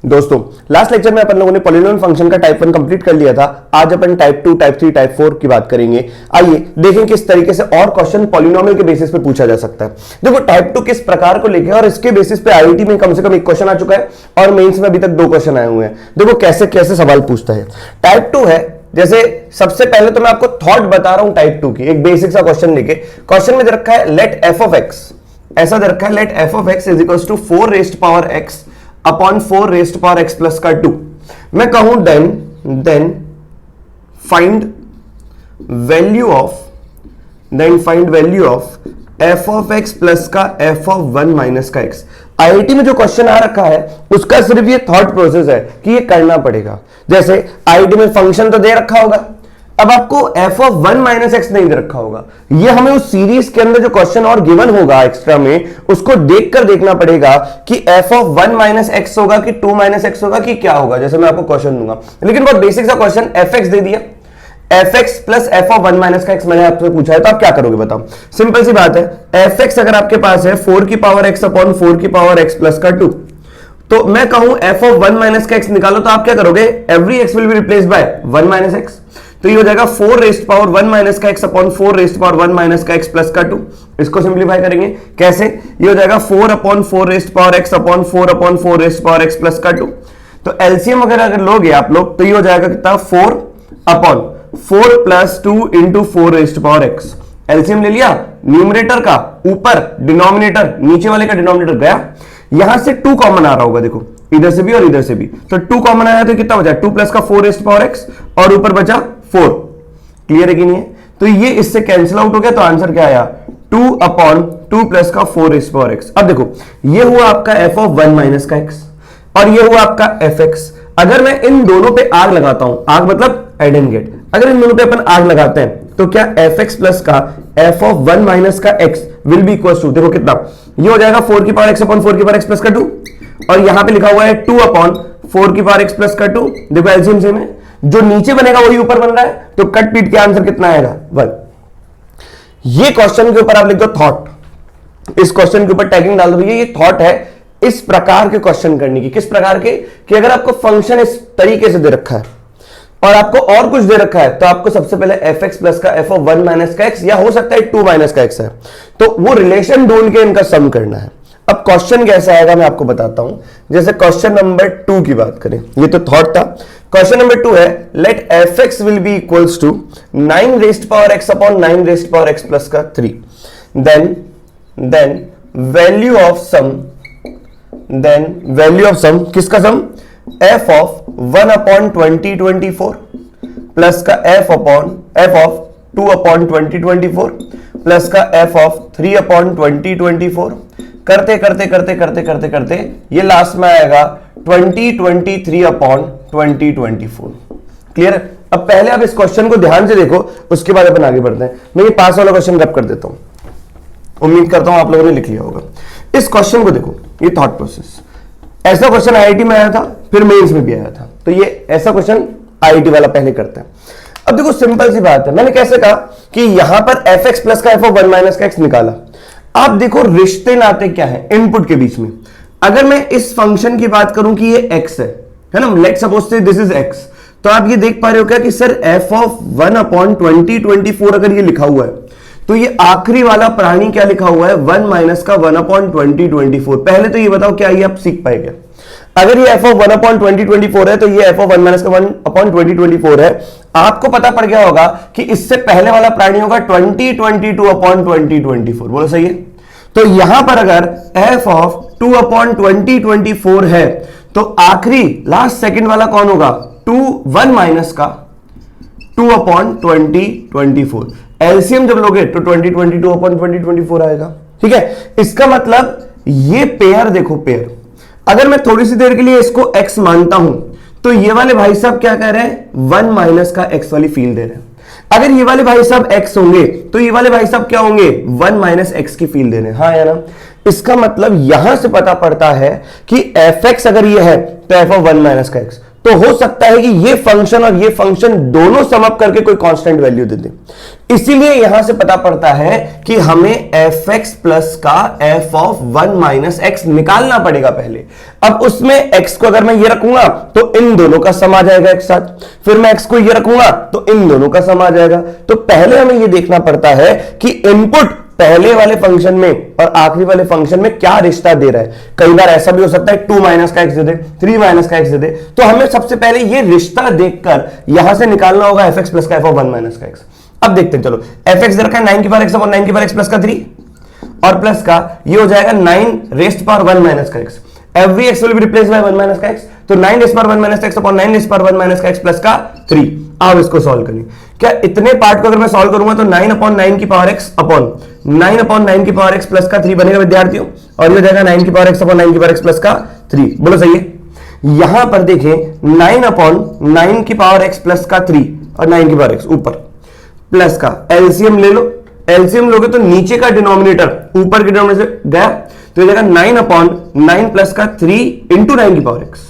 दोस्तों last lecture में अपन लोगों ने पॉलिनोमियल फंक्शन का टाइप 1 कंप्लीट कर लिया था। आज अपन टाइप 2, टाइप 3, टाइप 4 की बात करेंगे। आइए देखें किस तरीके से और क्वेश्चन पॉलिनोमियल के बेसिस पे पूछा जा सकता है। देखो टाइप 2 किस प्रकार को लेके और इसके बेसिस पे आईआईटी में कम से कम एक क्वेश्चन आ चुका है और मेंस में अभी तक 2 क्वेश्चन आए हुए हैं। देखो कैसे कैसे सवाल पूछता है। टाइप 2 है, जैसे सबसे पहले तो मैं आपको थॉट बता रहा हूं टाइप 2 की। एक बेसिक सा क्वेश्चन लेके क्वेश्चन में दे रखा है लेट एफ ऑफ एक्स, ऐसा दे रखा है let f of x is equals to 4 raised power x upon 4 raised power x plus का 2। मैं कहूं then find value of f of x plus का एफ ऑफ 1 माइनस का एक्स। आईआईटी में जो क्वेश्चन आ रखा है उसका सिर्फ ये थॉट प्रोसेस है कि ये करना पड़ेगा। जैसे आईआईटी में फंक्शन तो दे रखा होगा, अब आपको एफ ऑफ 1 माइनस एक्स नहीं दे रखा होगा। ये हमें उस सीरीज के अंदर जो क्वेश्चन और गिवन होगा एक्स्ट्रा में उसको देखकर देखना पड़ेगा कि एफ ऑफ 1 माइनस एक्स होगा कि 2 माइनस एक्स होगा कि क्या होगा। जैसे मैं आपको क्वेश्चन दूंगा, लेकिन बहुत बेसिक सा क्वेश्चन, एफ एक्स दे दिया, F x plus f of 1 minus का एक्स मैंने आपसे पूछा है, तो आप क्या करोगे बताओ। सिंपल सी बात है, एफ एक्स अगर आपके पास है 4 की पावर एक्स अपॉन 4 की पावर एक्स प्लस का 2, तो मैं कहूं एफ ऑफ 1 माइनस का एक्स निकालो, तो आप क्या करोगे, every x will be replaced by 1 minus x. तो ये हो जाएगा 4 रेज्ड पावर 1 माइनस का x upon 4 raised power 1 minus का एक्स प्लस का 2। इसको सिंपलीफाई करेंगे कैसे, ये हो जाएगा 4 upon 4 raised power x upon 4 upon 4 raised power x plus का 2। तो एलसीएम अगर लोगे आप लोग तो ये हो जाएगा कितना, 4 upon 4 plus 2 into 4 raised power x. LCM ले लिया, न्यूमरेटर का ऊपर, डिनोमिनेटर नीचे वाले का डिनोमिनेटर गया, यहां से 2 कॉमन आ रहा होगा, देखो इधर से भी और इधर से भी, तो 2 कॉमन आया तो कितना बचा, 2 प्लस का 4 रेज्ड पावर एक्स और ऊपर बचा 4। क्लियर है कि नहीं है, तो ये इससे कैंसिल आउट हो गया, तो आंसर क्या आया, 2 अपॉन 2 प्लस का 4 रेज्ड पावर एक्स। अब देखो ये हुआ आपका एफ ऑफ 1 माइनस का एक्स और ये हुआ आपका एफ एक्स। अगर मैं इन दोनों पे आग लगाता हूं, आग मतलब एड एंड गेट, अगर इन दोनों पे अपन आग लगाते हैं तो क्या एफ एक्स प्लस का एफ ऑफ 1 माइनस का x will be equal to, देखो कितना, ये हो जाएगा 4 की पावर एक्स अपॉन 4 की पावर एक्स प्लस का 2 और यहां पे लिखा हुआ है 2 अपॉन 4 की पावर एक्स प्लस का 2। देखो एलसीएम सेम है, जो नीचे बनेगा वही ऊपर बन रहा है, तो कट पीट के आंसर कितना आएगा, 1। ये क्वेश्चन के ऊपर आप लिख दो थॉट, इस क्वेश्चन के ऊपर टैगिंग डाल दो, ये थॉट है इस प्रकार के क्वेश्चन करने की। किस प्रकार के, कि अगर आपको फंक्शन इस तरीके से दे रखा है और आपको और कुछ दे रखा है, तो आपको सबसे पहले एफ एक्स प्लस का एफ ऑफ 1 माइनस का एक्स या हो सकता है 2 माइनस का एक्स है, तो वो रिलेशन ढूंढ के इनका सम करना है। अब क्वेश्चन कैसा आएगा मैं आपको बताता हूं। जैसे क्वेश्चन नंबर 2 की बात करें, ये तो थॉट था। क्वेश्चन नंबर 2 है let f x will be equals to 9 raised power x upon 9 raised power x plus का 3। देन वैल्यू ऑफ सम, किसका sum, f of 1 upon 2024 plus का एफ ऑफ 2 अपॉन 2024 प्लस का f of 3 upon 2024। करते ये last में आएगा 2023 upon 2024। Clear. अब पहले आप इस क्वेश्चन को ध्यान से देखो, उसके बाद अपन आगे बढ़ते हैं। मैं ये पास वाला क्वेश्चन रब कर देता हूं, उम्मीद करता हूं आप लोगों ने लिख लिया होगा। इस क्वेश्चन को देखो, ये थॉट प्रोसेस, ऐसा क्वेश्चन आईआईटी में आया था, फिर मेंस में भी आया था, तो ये ऐसा क्वेश्चन आईआईटी वाला पहले करता है। अब देखो सिंपल सी बात है, मैंने कैसे कहा कि यहां पर एफ एक्स प्लस का एफ ऑफ 1 माइनस का एक्स निकाला। आप देखो रिश्ते नाते क्या है इनपुट के बीच में। अगर मैं इस फंक्शन की बात करूं कि ये x है ना, लेट्स सपोज से दिस इज x, तो आप ये देख पा रहे हो क्या कि सर एफ ऑफ 1 अपॉन 2024 अगर ये लिखा हुआ है, तो ये आखिरी वाला प्राणी क्या लिखा हुआ है, 1 माइनस का 1 अपॉन 2024। पहले तो ये बताओ क्या ये आप सीख पाएंगे। अगर ये एफ ऑफ 1 अपॉन 2024 है तो ये एफ ऑफ 1 माइनस का 1 अपॉन 2024 है। आपको पता पड़ गया होगा कि इससे पहले वाला प्राणी होगा 2022 अपॉन 2024। बोलो सही है। तो यहां पर अगर एफ ऑफ 2 अपॉन 2024 है तो आखिरी लास्ट सेकंड वाला कौन होगा, 1 माइनस का 2 अपॉन 2024। एलसीएम जब लोगे तो 2022 अपॉन 2024 आएगा। ठीक है, इसका मतलब ये पेयर देखो, पेयर अगर मैं थोड़ी सी देर के लिए इसको x मानता हूं तो ये वाले भाई साहब क्या कह रहे हैं, 1 माइनस का x वाली फील दे रहे हैं। अगर ये वाले भाई साहब x होंगे तो ये वाले भाई साहब क्या होंगे, 1 माइनस x की फील दे रहे हैं। हाँ या ना, इसका मतलब यहां से पता पड़ता है कि एफ एक्स अगर ये है तो एफ ऑफ 1 माइनस का x, तो हो सकता है कि ये फंक्शन और ये फंक्शन दोनों सम अप करके कोई कांस्टेंट वैल्यू दे दे। इसीलिए यहां से पता पड़ता है कि हमें एफ एक्स प्लस का एफ ऑफ 1 माइनस एक्स निकालना पड़ेगा पहले। अब उसमें एक्स को अगर मैं ये रखूंगा तो इन दोनों का सम आ जाएगा एक साथ, फिर मैं एक्स को ये रखूंगा तो इन दोनों का सम आ जाएगा। तो पहले हमें ये देखना पड़ता है कि इनपुट पहले वाले फंक्शन में और आखिरी वाले फंक्शन में क्या रिश्ता दे रहा है। कई बार ऐसा भी हो सकता है 2 माइनस का एक्स दे दे, 3 माइनस का एक्स दे दे, तो हमें सबसे पहले ये रिश्ता देखकर यहां से निकालना होगा एफ एक्स प्लस का एफ ऑफ 1 माइनस का एक्स। अब देखते हैं, चलो एफ एक्स दे रखा है 9 की पावर एक्स अपॉन 9 की पावर एक्स प्लस का 3 और प्लस का ये हो जाएगा 9 रेस्ट पावर 1 माइनस का x. Every x will be replaced by 1 minus का एक्स, तो 9 रेस्ट पावर 1 माइनस का x upon 9 rest power 1 minus का एक्स प्लस का 3। अब इसको सॉल्व करें। क्या इतने पार्ट को अगर मैं सॉल्व करूंगा तो 9 अपॉन 9 की पावर एक्स अपॉन 9 अपॉन 9 की पावर एक्स प्लस का 3 बनेगा विद्यार्थियों, और ये हो जाएगा 9 की पावर एक्स अपॉन 9 की पावर एक्स प्लस का 3। बोलो सही है। यहां पर देखें 9 अपॉन 9 की पावर एक्स प्लस का 3 और 9 की पावर एक्स ऊपर प्लस का एलसीएम ले लो। एलसीएम लोगे तो नीचे का डिनोमिनेटर ऊपर के डिनोमिनेटर से गया, तो ये जाएगा 9 अपॉन 9 प्लस का 3 इंटू 9 की पावर एक्स।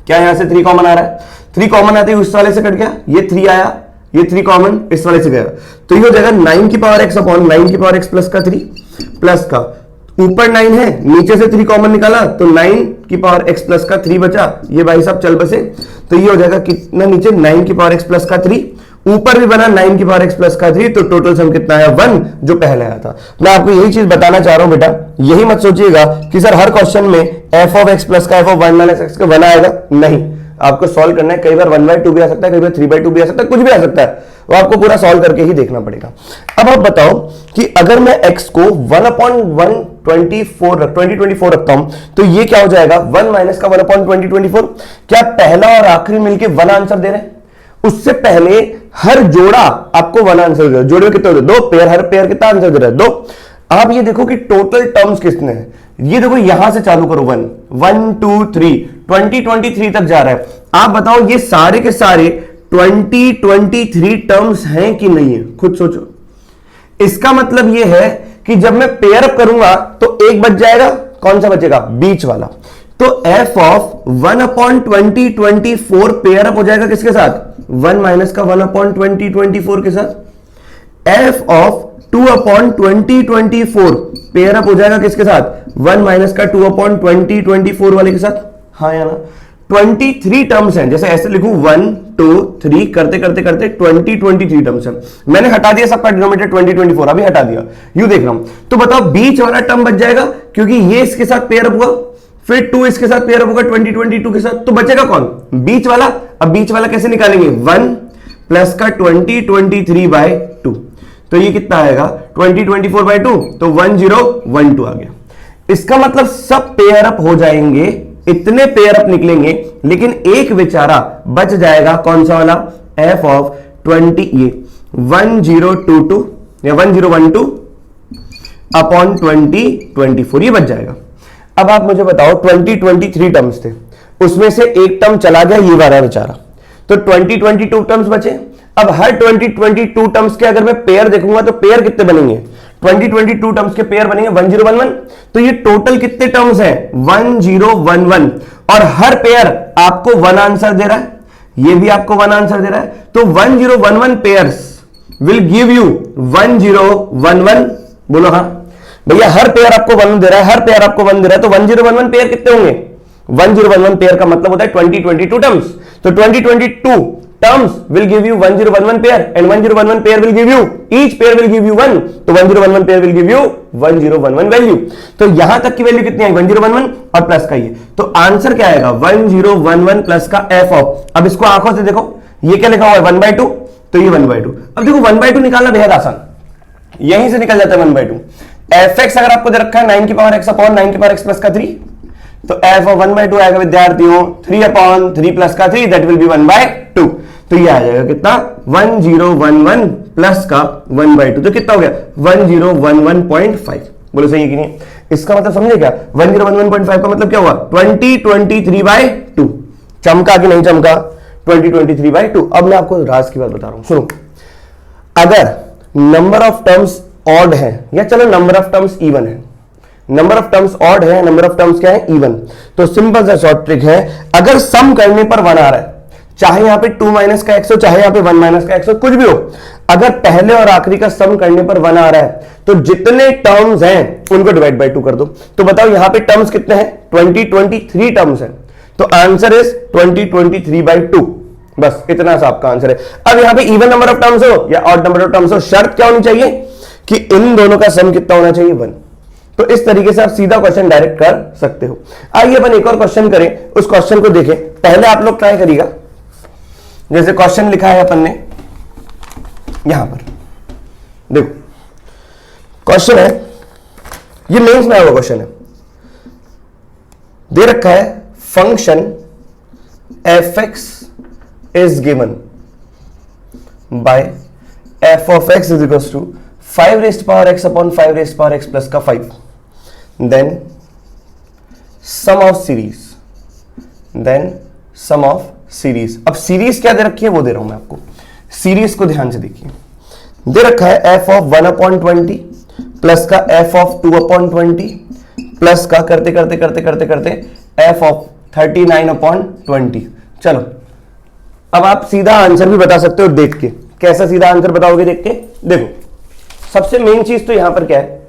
क्या यहां से 3 कॉमन आ रहा है? 3 कॉमन आते ही उस वाले से कट गया, ये 3 आया, ये 3 कॉमन इस वाले से गया, तो ये हो जाएगा 9 की पावर एक्स अपॉन 9 की पावर एक्स प्लस का 3 प्लस का ऊपर 9 है, नीचे से 3 कॉमन निकाला तो 9 की पावर x प्लस का 3 बचा, ये भाई साहब चल बसे, तो ये हो जाएगा कितना नीचे 9 की पावर x प्लस का 3, ऊपर भी बना 9 की पावर x प्लस का 3, तो टोटल सम कितना है 1 जो पहले आया था। मैं आपको यही चीज बताना चाह रहा हूं बेटा, यही मत सोचिएगा कि सर हर क्वेश्चन में f ऑफ x प्लस का f ऑफ 1 माइनस x का 1 आएगा, नहीं, आपको सॉल्व करना है। कई बार 1/2 भी आ सकता है, कई बार 3/2 भी आ सकता है, कुछ भी आ सकता है, वो आपको पूरा सॉल्व करके ही देखना पड़ेगा। अब आप बताओ कि अगर मैं x को 1/124 रखता हूं तो ये क्या हो जाएगा 1 माइनस का 1/2024। क्या पहला और आखिरी मिलके 1 आंसर दे रहे हैं? उससे पहले हर जोड़ा आपको 1 आंसर दे रहा है। जोड़े में कितने होते हैं? 2 पेयर, हर पेयर कितना आंसर दे रहा है? 2। आप ये देखो कि टोटल टर्म्स कितने हैं, ये देखो यहां से चालू करो 1 1 2 3 2023 तक जा रहा है। आप बताओ ये सारे के सारे 2023 टर्म्स हैं कि नहीं है, खुद सोचो। इसका मतलब ये है कि जब मैं पेयर अप करूंगा तो एक बच जाएगा, कौन सा बचेगा? बीच वाला। तो f ऑफ 1/2024 पेयर अप हो जाएगा किसके साथ? 1 माइनस का 1/2024 के साथ। f ऑफ 2/2024 पेयर अप हो जाएगा किसके साथ? 1 माइनस का 2/2024 वाले के साथ। हाँ या ना? 23 टर्म्स हैं, जैसे ऐसे लिखूं 1 2 3 करते करते करते 23 टर्म्स हैं। मैंने हटा दिया सबका डिनोमिनेटर 2024, अभी हटा दिया, यूं देख रहा हूं। तो बताओ बीच वाला टर्म बच जाएगा क्योंकि ये इसके साथ पेयर अप हुआ, फिर 2 इसके साथ पेयर अप होगा 2022 के साथ, तो बचेगा कौन? बीच वाला। अब बीच वाला कैसे निकालेंगे? 1 प्लस का 2023/2, तो ये कितना आएगा 2024/2, तो 1012 आ गया। इसका मतलब सब पेयर अप हो जाएंगे, इतने पेयर अप निकलेंगे, लेकिन एक बेचारा बच जाएगा, कौन सा वाला? f ऑफ 1022 या 1012 अपॉन 2024, ये बच जाएगा। अब आप मुझे बताओ 2023 टर्म्स थे, उसमें से एक टर्म चला गया, ये वाला बेचारा, तो 2022 टर्म्स बचे। अब हर 2022 टर्म्स के अगर मैं पेयर देखूंगा तो पेयर कितने बनेंगे? 2022 टर्म्स के पेयर बनेंगे 1011, तो ये टोटल कितने टर्म्स हैं? 1011, और हर पेयर आपको 1 आंसर दे रहा है, ये भी आपको 1 आंसर दे रहा है, तो 1011 पेयर्स विल गिव यू 1011। बोलो हाँ भैया, हर पेयर आपको 1 दे रहा है, हर पेयर आपको 1 दे रहा है, तो 1011 पेयर कितने होंगे? 1011 पेयर का मतलब होता है 2022 टर्म्स, तो 2022 terms will give you 1011 pair and 1011 pair will give you, each pair will give you 1, तो 1011 pair will give you 1011 value. तो यहां तक की वैल्यू कितनी है? 1011 और प्लस का ये, तो आंसर क्या आएगा? 1011 प्लस का f ऑफ, अब इसको आंखों से देखो, ये क्या लिखा हुआ है? 1/2, तो ये 1/2। अब देखो 1/2 निकालना बेहद आसान, यहीं से निकल जाता है 1/2। fx अगर आपको दे रखा है 9 की पावर x अपॉन 9 की पावर x प्लस का 3, तो f ऑफ 1/2 आएगा विद्यार्थियों 3/3 प्लस का 3, दैट विल बी 1/2। तो ये आ जाएगा कितना? 1011 प्लस का 1/2, तो कितना हो गया? 1011.5। बोलो सही है कि नहीं? इसका मतलब समझे क्या? 1011.5 का मतलब क्या हुआ? 2023/2। चमका कि नहीं चमका? 2023/2। अब मैं आपको राज की बात बता रहा हूं, सुनो। अगर नंबर ऑफ टर्म्स ऑड है, या चलो नंबर ऑफ टर्म्स इवन है, नंबर ऑफ टर्म्स ऑड है, नंबर ऑफ टर्म्स क्या है? इवन, तो सिंपल सा शॉर्ट ट्रिक है, अगर सम करने पर 1 आ रहा है, चाहे यहां पे 2 माइनस का x हो, चाहे यहां पे 1 माइनस का x हो, कुछ भी हो, अगर पहले और आखिरी का सम करने पर 1 आ रहा है तो जितने टर्म्स हैं उनको डिवाइड बाय 2 कर दो। तो बताओ यहां पे टर्म्स कितने हैं? 2023 टर्म्स हैं, तो आंसर इज 2023/2। बस इतना सा आपका आंसर है। अब यहां पे इवन नंबर ऑफ टर्म्स हो या ऑड नंबर ऑफ टर्म्स हो, शर्त क्या होनी चाहिए कि इन दोनों का सम कितना होना चाहिए? 1। तो इस तरीके से आप सीधा क्वेश्चन डायरेक्ट कर सकते हो। आइए अपन एक और क्वेश्चन करें, उस क्वेश्चन को देखें। पहले आप लोग ट्राई करिएगा, जैसे क्वेश्चन लिखा है अपन ने यहां पर, देखो क्वेश्चन है, ये मेंस में आया हुआ क्वेश्चन है, दे रखा है function f(x) is given by f(x) is equals to 5 raised power x upon 5 raised power x plus का 5, then sum of series, अब सीरीज क्या दे रखी है वो दे रहा हूं मैं आपको। सीरीज को ध्यान से देखिए, दे रखा है f(1/20) प्लस का f(2/20) प्लस का करते करते करते करते करते f(39/20). चलो अब आप सीधा आंसर भी बता सकते हो देख के। कैसा सीधा आंसर बताओगे देख के? देखो सबसे मेन चीज तो यहां पर क्या है,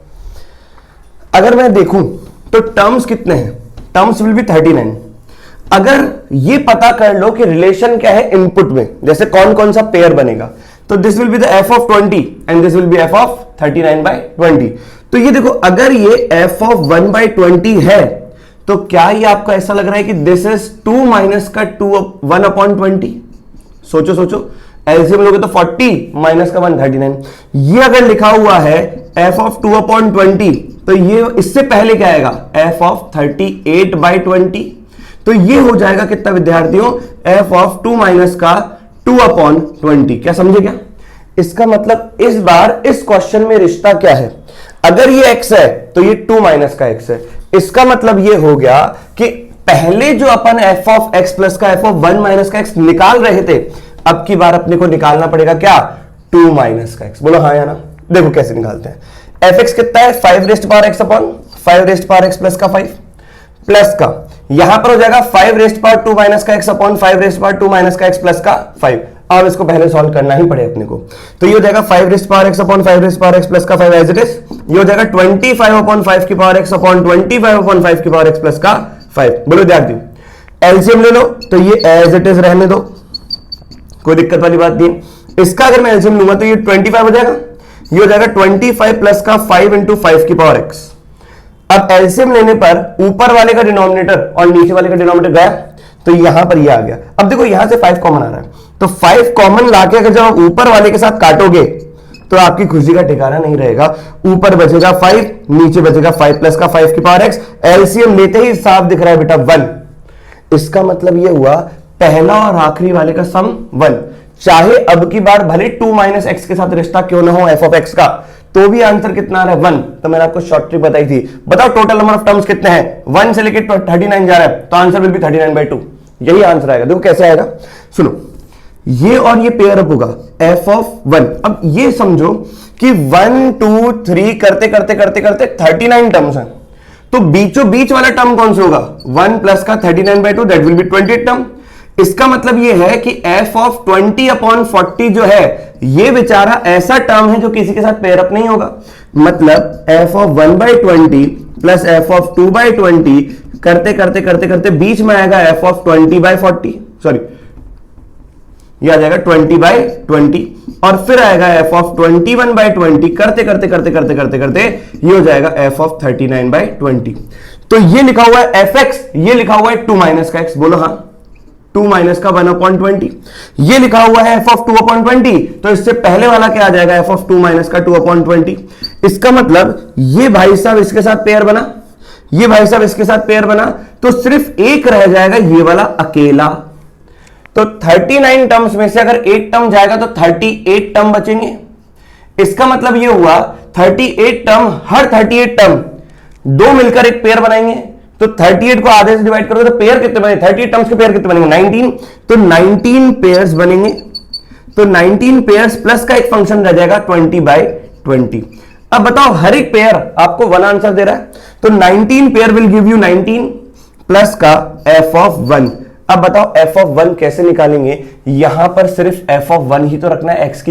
अगर मैं देखूं तो टर्म्स कितने हैं? Terms will be 39। अगर ये पता कर लो कि रिलेशन क्या है इनपुट में, जैसे कौन कौन सा पेयर बनेगा, तो this will be the f(20) and this will be f(39/20). तो ये देखो, अगर ये f(1/20) है तो क्या ये आपको ऐसा लग रहा है कि दिस इज 2 माइनस का 1/20? सोचो सोचो, एलसीएम लोगे तो 40 माइनस का 139। ये अगर लिखा हुआ है f(2/20) तो ये इससे पहले क्या आएगा? f(38/20). तो ये हो जाएगा कितना विद्यार्थियों? f(2 माइनस का 2/20). क्या समझे क्या? इसका मतलब इस बार इस क्वेश्चन में रिश्ता क्या है? अगर ये x है तो ये 2 माइनस का x है। इसका मतलब ये हो गया कि पहले जो अपन f(x) प्लस का f(1 माइनस का x) निकाल रहे थे, अब की बार अपने को निकालना पड़ेगा क्या? 2 माइनस का x। बोलो हाँ या ना? देखो कैसे निकालते हैं। f(x) कितना है? 5 rest power x upon 5 rest power x plus का 5 प्लस का यहां पर हो जाएगा 5 रेस्ट पावर 2 माइनस का x upon 5 rest power 2 minus का x प्लस का 5। अब इसको पहले सॉल्व करना ही पड़े अपने को, तो ये हो जाएगा 5 rest power x upon 5 rest power x plus का 5 एज इट इज। ये हो जाएगा 25 अपॉन 5 की पावर x अपॉन 25 अपॉन 5 की पावर x प्लस का 5। बोलो विद्यार्थी एलसीएम ले लो, तो ये एज इट इज रहने दो, कोई दिक्कत वाली बात नहीं। इसका अगर मैं एलसीएम लूंगा तो ये 25 हो जाएगा, ये हो जाएगा 25 प्लस का 5 इंटू 5 की पावर x। अब एलसीएम लेने पर ऊपर वाले का डिनोमिनेटर और नीचे वाले का डिनोमिनेटर गया, तो यहां पर ये आ गया। अब देखो यहां से 5 कॉमन आ रहा है, तो 5 कॉमन लाके अगर जब आप ऊपर वाले के साथ काटोगे तो आपकी खुशी का ठिकाना नहीं रहेगा। ऊपर बचेगा 5, नीचे बचेगा 5 प्लस का 5 की पावर x। एलसीएम लेते ही साफ दिख रहा है बेटा 1। इसका मतलब ये हुआ पहला और आखिरी वाले का सम 1। चाहे अब की बार भले 2 माइनस एक्स के साथ रिश्ता क्यों ना हो f(x) का, तो भी आंसर कितना आ रहा है? 1। तो मैंने आपको शॉर्ट ट्रिक बताई थी। बताओ टोटल नंबर ऑफ टर्म्स कितने हैं? 1 से लेकर 39 जा रहा है, तो आंसर विल बी 39/2। यही आंसर आएगा। देखो कैसे आएगा, सुनो, ये और ये पेयर अप होगा f(1). अब ये समझो कि 1 2 3 करते करते करते करते 39 टर्म्स हैं, तो बीचों बीच वाला टर्म कौन सा होगा? 1 प्लस का 39/2, दैट विल बी 28 टर्म। इसका मतलब ये है कि f(20/40) जो है ये बेचारा ऐसा टर्म है जो किसी के साथ पेयर अप नहीं होगा। मतलब f(1/20) प्लस f(2/20) करते करते करते करते बीच में आएगा f(20/40), सॉरी ये आ जाएगा 20/20, और फिर आएगा f(21/20) करते करते करते करते करते करते ये हो जाएगा f(39/20). तो ये लिखा हुआ है fx, ये लिखा हुआ है 2 माइनस का x। बोलो हाँ, 2 माइनस का 1/20। ये लिखा हुआ है f(2/20), तो इससे पहले वाला क्या आ जाएगा? f(2 माइनस का 2/20। इसका मतलब ये भाई साहब इसके साथ पेयर बना, ये भाई साहब इसके साथ पेयर बना, तो सिर्फ एक रह जाएगा ये वाला अकेला। तो 39 टर्म्स में से अगर एक टर्म जाएगा तो 38 टर्म बचेंगे। इसका मतलब ये हुआ 38 टर्म, हर 38 टर्म दो मिलकर एक पेयर बनाएंगे। तो 38 को आधे से डिवाइड करोगे तो पेयर कितने बनेंगे? 38 टर्म्स के पेयर कितने बनेंगे? 19। तो 19 पेयर्स बनेंगे। तो 19 पेयर्स प्लस का एक फंक्शन रह जाएगा 20/20। अब बताओ हर एक पेयर आपको 1 आंसर दे रहा है, तो 19 pair will give you 19 plus का f(1). अब बताओ एफ ऑफ 1 कैसे निकालेंगे? यहां पर सिर्फ एफ ऑफ 1 ही तो रखना है, एक्स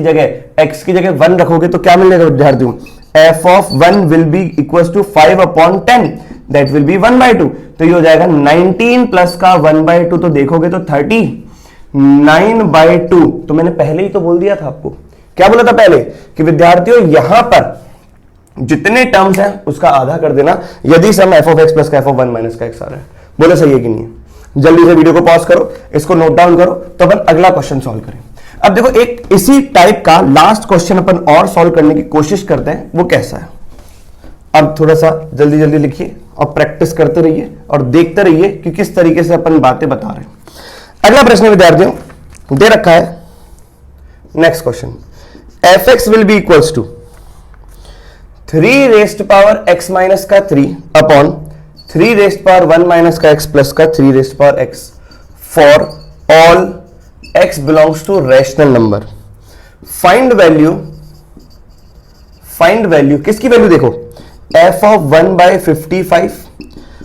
की जगह 1 रखोगे तो क्या मिलेगा विद्यार्थियों? F of 1 will be equal to 5/10, that will be 1/2। तो ये हो जाएगा 19 प्लस का 1/2, तो देखोगे तो 39/2। तो मैंने पहले ही तो बोल दिया था आपको, क्या बोला था पहले कि विद्यार्थियों यहां पर जितने टर्म्स हैं उसका आधा कर देना यदि सम एफ ऑफ एक्स प्लस का एफ ऑफ 1 माइनस का एक्स आ रहा है। बोले सही है कि नहीं है? जल्दी से वीडियो को पॉज करो, इसको नोट डाउन करो, तो अपन अगला क्वेश्चन सॉल्व करें। अब देखो एक इसी टाइप का लास्ट क्वेश्चन अपन और सॉल्व करने की कोशिश करते हैं, वो कैसा है। अब थोड़ा सा जल्दी जल्दी लिखिए और प्रैक्टिस करते रहिए और देखते रहिए कि किस तरीके से अपन बातें बता रहे हैं। अगला प्रश्न विद्यार्थियों दे रखा है, next question, f x will be equals to 3 raised power x minus का 3 अपॉन 3 रेस्ट पावर 1 माइनस का x प्लस का 3 raised power x for all x belongs to rational number. Find value किसकी वैल्यू? देखो f of 1/55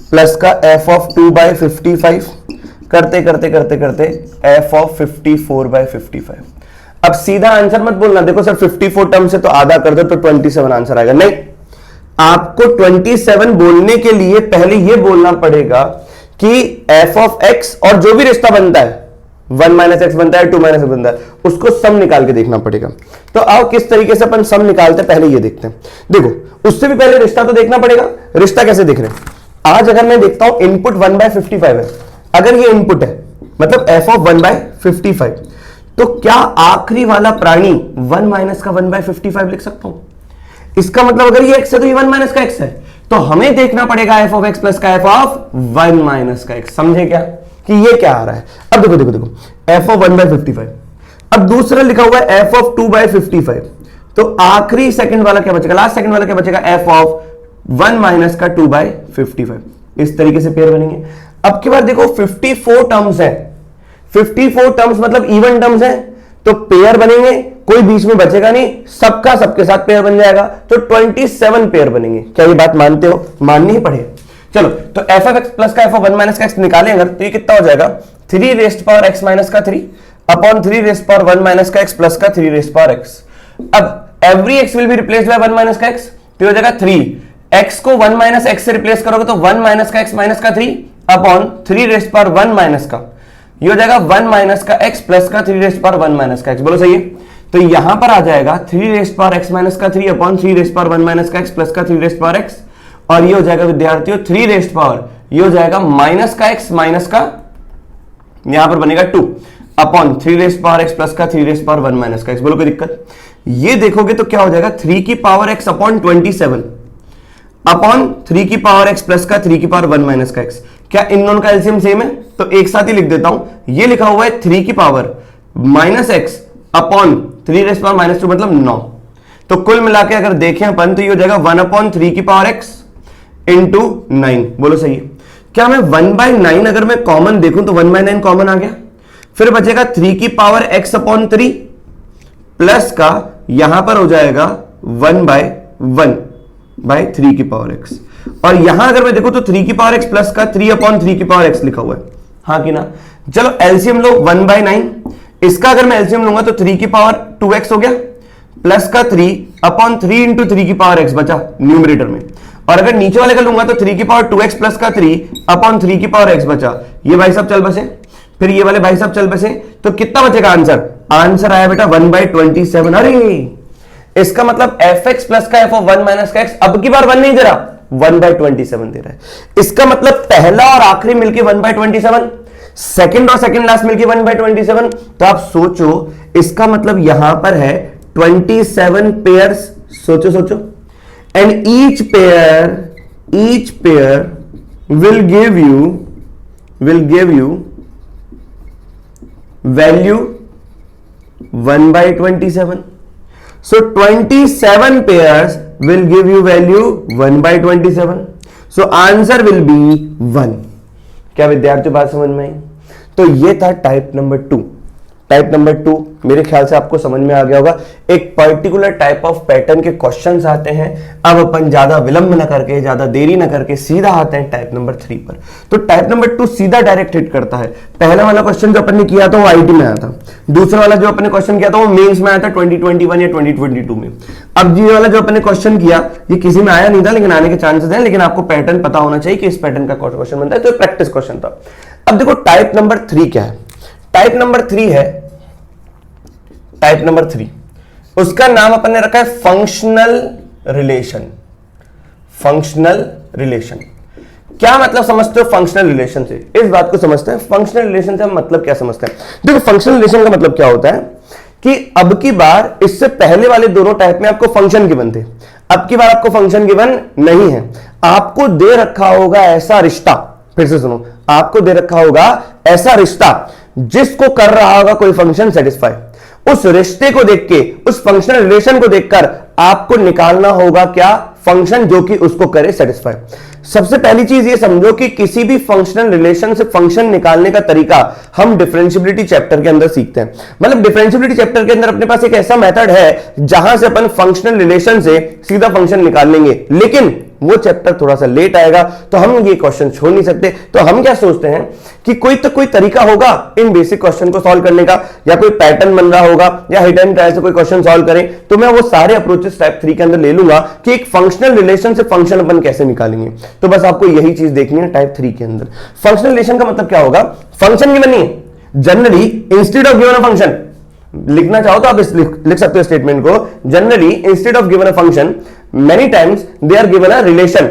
plus का f of 2/55 करते f of 54/55। अब सीधा answer मत बोलना, देखो सर 54 टर्म से तो आधा कर दो तो 27 आंसर आएगा। नहीं, आपको 27 बोलने के लिए पहले यह बोलना पड़ेगा कि f ऑफ x और जो भी रिश्ता बनता है 1 माइनस एक्स बनता है 2 माइनस एक्स बनता है, उसको सम निकाल के देखना पड़ेगा। तो आओ किस तरीके से अपन सम निकालते हैं पहले ये देखते हैं। देखो उससे भी पहले रिश्ता तो देखना पड़ेगा। रिश्ता कैसे देख रहे हैं? आज अगर मैं देखता हूं इनपुट 1/55 है, अगर ये इनपुट है मतलब f ऑफ 1/55, तो क्या आखिरी वाला प्राणी 1 माइनस का 1/55 लिख सकता हूं? इसका मतलब अगर ये x है तो ये 1 माइनस का x है, तो हमें देखना पड़ेगा f ऑफ x प्लस का f ऑफ 1 माइनस का x। समझे क्या कि ये क्या आ रहा है? अब देखो f ऑफ 1/55, अब दूसरा लिखा हुआ है f ऑफ 2/55, तो आखिरी सेकंड वाला क्या बचेगा? लास्ट सेकंड वाला क्या बचेगा? f ऑफ 1 माइनस का 2/55। इस तरीके से पेयर बनेंगे। अब के बाद देखो 54 टर्म्स है, 54 टर्म्स मतलब इवन टर्म्स है, तो पेयर बनेंगे, कोई बीच में बचेगा नहीं, सबका सबके साथ पेयर बन जाएगा, तो 27 पेयर बनेंगे। क्या ये बात मानते हो? माननी ही पड़ेगी। चलो तो एफ ऑफ एक्स प्लस का एफ ऑफ 1 माइनस का एक्स निकालें अगर, तो ये कितना हो जाएगा? 3 रेस्ट पावर एक्स माइनस का 3 अपॉन 3 रेस्ट पावर 1 माइनस का एक्स प्लस का 3 रेस्ट पावर एक्स। अब every x will be replaced by 1 minus का एक्स, तो हो जाएगा 3 एक्स को 1 माइनस एक्स से रिप्लेस करोगे तो 1 माइनस का एक्स माइनस का 3 अपॉन 3 रेस्ट पावर 1 माइनस का, ये हो जाएगा 1 माइनस का एक्स प्लस का 3 रेस्ट पावर 1 माइनस का एक्स। बोलो सही है? तो यहां पर आ जाएगा 3 रेस्ट पावर एक्स माइनस का 3 अपॉन 3 रेस्ट पावर 1 माइनस का एक्स प्लस का 3 रेस्ट पावर एक्स, और ये हो जाएगा विद्यार्थियों 3 रेस्ट पावर, ये हो जाएगा माइनस का एक्स माइनस का, यहां पर बनेगा 2 upon 3 raised power x plus का 3 रेस्ट पावर 1 माइनस का एक्स। बोलो कोई दिक्कत? ये देखोगे तो क्या हो जाएगा 3 की पावर एक्स अपॉन 27 अपॉन 3 की पावर एक्स प्लस का 3 की पावर 1 माइनस का एक्स। क्या इन दोनों का एलसीएम सेम है? तो एक साथ ही लिख देता हूं। ये लिखा हुआ है 3 की power minus x upon 3 raised power minus 2 मतलब 9। तो कुल मिला के अगर देखें अपन तो ये हो जाएगा 1 अपॉन 3 की पावर एक्स इंटू 9। बोलो सही है? क्या मैं 1/9 अगर मैं कॉमन देखूं तो 1/9 कॉमन आ गया, फिर बचेगा 3 की पावर एक्स अपॉन 3 प्लस का यहां पर हो जाएगा 1/1/3 की पावर एक्स, और यहां अगर मैं देखूं तो 3 की पावर एक्स प्लस का 3 अपॉन 3 की पावर एक्स लिखा हुआ है, हाँ कि ना? चलो एलसीएम लो 1/9, इसका अगर मैं एलसीएम लूंगा तो 3 की पावर 2x हो गया प्लस का 3 अपॉन 3 इंटू 3 की पावर x बचा न्यूमरेटर में, और अगर नीचे वाले का लूंगा तो 3 की पावर 2x प्लस का 3 अपॉन 3 की पावर x बचा। ये भाई साहब चल बसे, फिर ये वाले भाई साहब चल बसे, तो कितना बचेगा आंसर? आंसर आया बेटा 1/27। अरे इसका मतलब एफ एक्स प्लस का एफ ऑफ 1 माइनस का एक्स अब की बार 1 नहीं दे रहा, 1/27 दे रहा है। इसका मतलब पहला और आखिरी मिलके 1/27, सेकंड और सेकंड लास्ट मिलके 1/27। तो आप सोचो इसका मतलब यहां पर है 27 पेयर्स, सोचो, and each pair will give you value 1/27. So 27 pairs will give you value 1/27. So answer will be 1. क्या विद्यार्थियों बात समझ में आई? तो ये था टाइप नंबर 2। टाइप नंबर 2 मेरे ख्याल से आपको समझ में आ गया होगा। एक पर्टिकुलर टाइप ऑफ पैटर्न के क्वेश्चंस आते हैं। अब अपन ज्यादा विलंब न करके, ज्यादा देरी न करके सीधा आते हैं टाइप नंबर 3 पर। तो टाइप नंबर 2 सीधा डायरेक्ट हिट करता है। पहला वाला क्वेश्चन जो अपन ने किया था वो आईटी में आया था, दूसरा वाला जो अपन ने क्वेश्चन किया था वो मेंस में आया था 2021 या 2022 में। अब ये वाला जो अपन ने क्वेश्चन किया ये किसी में आया नहीं था, लेकिन आने के चांसेस हैं, लेकिन आपको पैटर्न पता होना चाहिए कि इस पैटर्न का क्वेश्चन बनता है, तो प्रैक्टिस क्वेश्चन था। अब देखो टाइप नंबर 3 क्या है। टाइप नंबर 3 है, टाइप नंबर 3 उसका नाम अपन ने रखा है फंक्शनल रिलेशन। फंक्शनल रिलेशन क्या मतलब समझते हो फंक्शनल रिलेशन से? इस बात को समझते हैं फंक्शनल रिलेशन से हम मतलब क्या समझते हैं। देखो फंक्शनल रिलेशन का मतलब क्या होता है कि अब की बार इससे पहले वाले दोनों टाइप में आपको फंक्शन गिवन थे, अब की बार आपको फंक्शन गिवन नहीं है। आपको दे रखा होगा ऐसा रिश्ता, फिर से सुनो, आपको दे रखा होगा ऐसा रिश्ता जिसको कर रहा होगा कोई फंक्शन सेटिस्फाई। उस रिश्ते को देख के, उस फंक्शनल रिलेशन को देखकर आपको निकालना होगा क्या? फंक्शन जो कि उसको करे सेटिस्फाई। सबसे पहली चीज ये समझो कि किसी भी फंक्शनल रिलेशन से फंक्शन निकालने का तरीका हम डिफरेंशियबिलिटी चैप्टर के अंदर सीखते हैं। मतलब डिफरेंशियबिलिटी चैप्टर के अंदर अपने पास एक ऐसा मेथड है जहां से अपन फंक्शनल रिलेशन से सीधा फंक्शन निकाल लेंगे, लेकिन वो चैप्टर थोड़ा सा लेट आएगा तो हम ये क्वेश्चन छोड़ नहीं सकते। तो हम क्या सोचते हैं कि कोई तरीका होगा इन बेसिक क्वेश्चन को सॉल्व करने का, या कोई पैटर्न बन रहा होगा, या हिट एंड ट्राई से कोई क्वेश्चन सॉल्व करें, तो मैं वो सारे अप्रोचेस टाइप 3 के अंदर ले लूंगा कि एक फंक्शनल रिलेशन से फंक्शन अपन कैसे निकालेंगे। तो बस आपको यही चीज देखनी है टाइप 3 के अंदर। फंक्शनल रिलेशन का मतलब क्या होगा? फंक्शन गिवन नहीं है, generally instead of given a function, लिखना चाहो तो आप लिख सकते हो स्टेटमेंट को, generally instead of given a function many times they are given a relation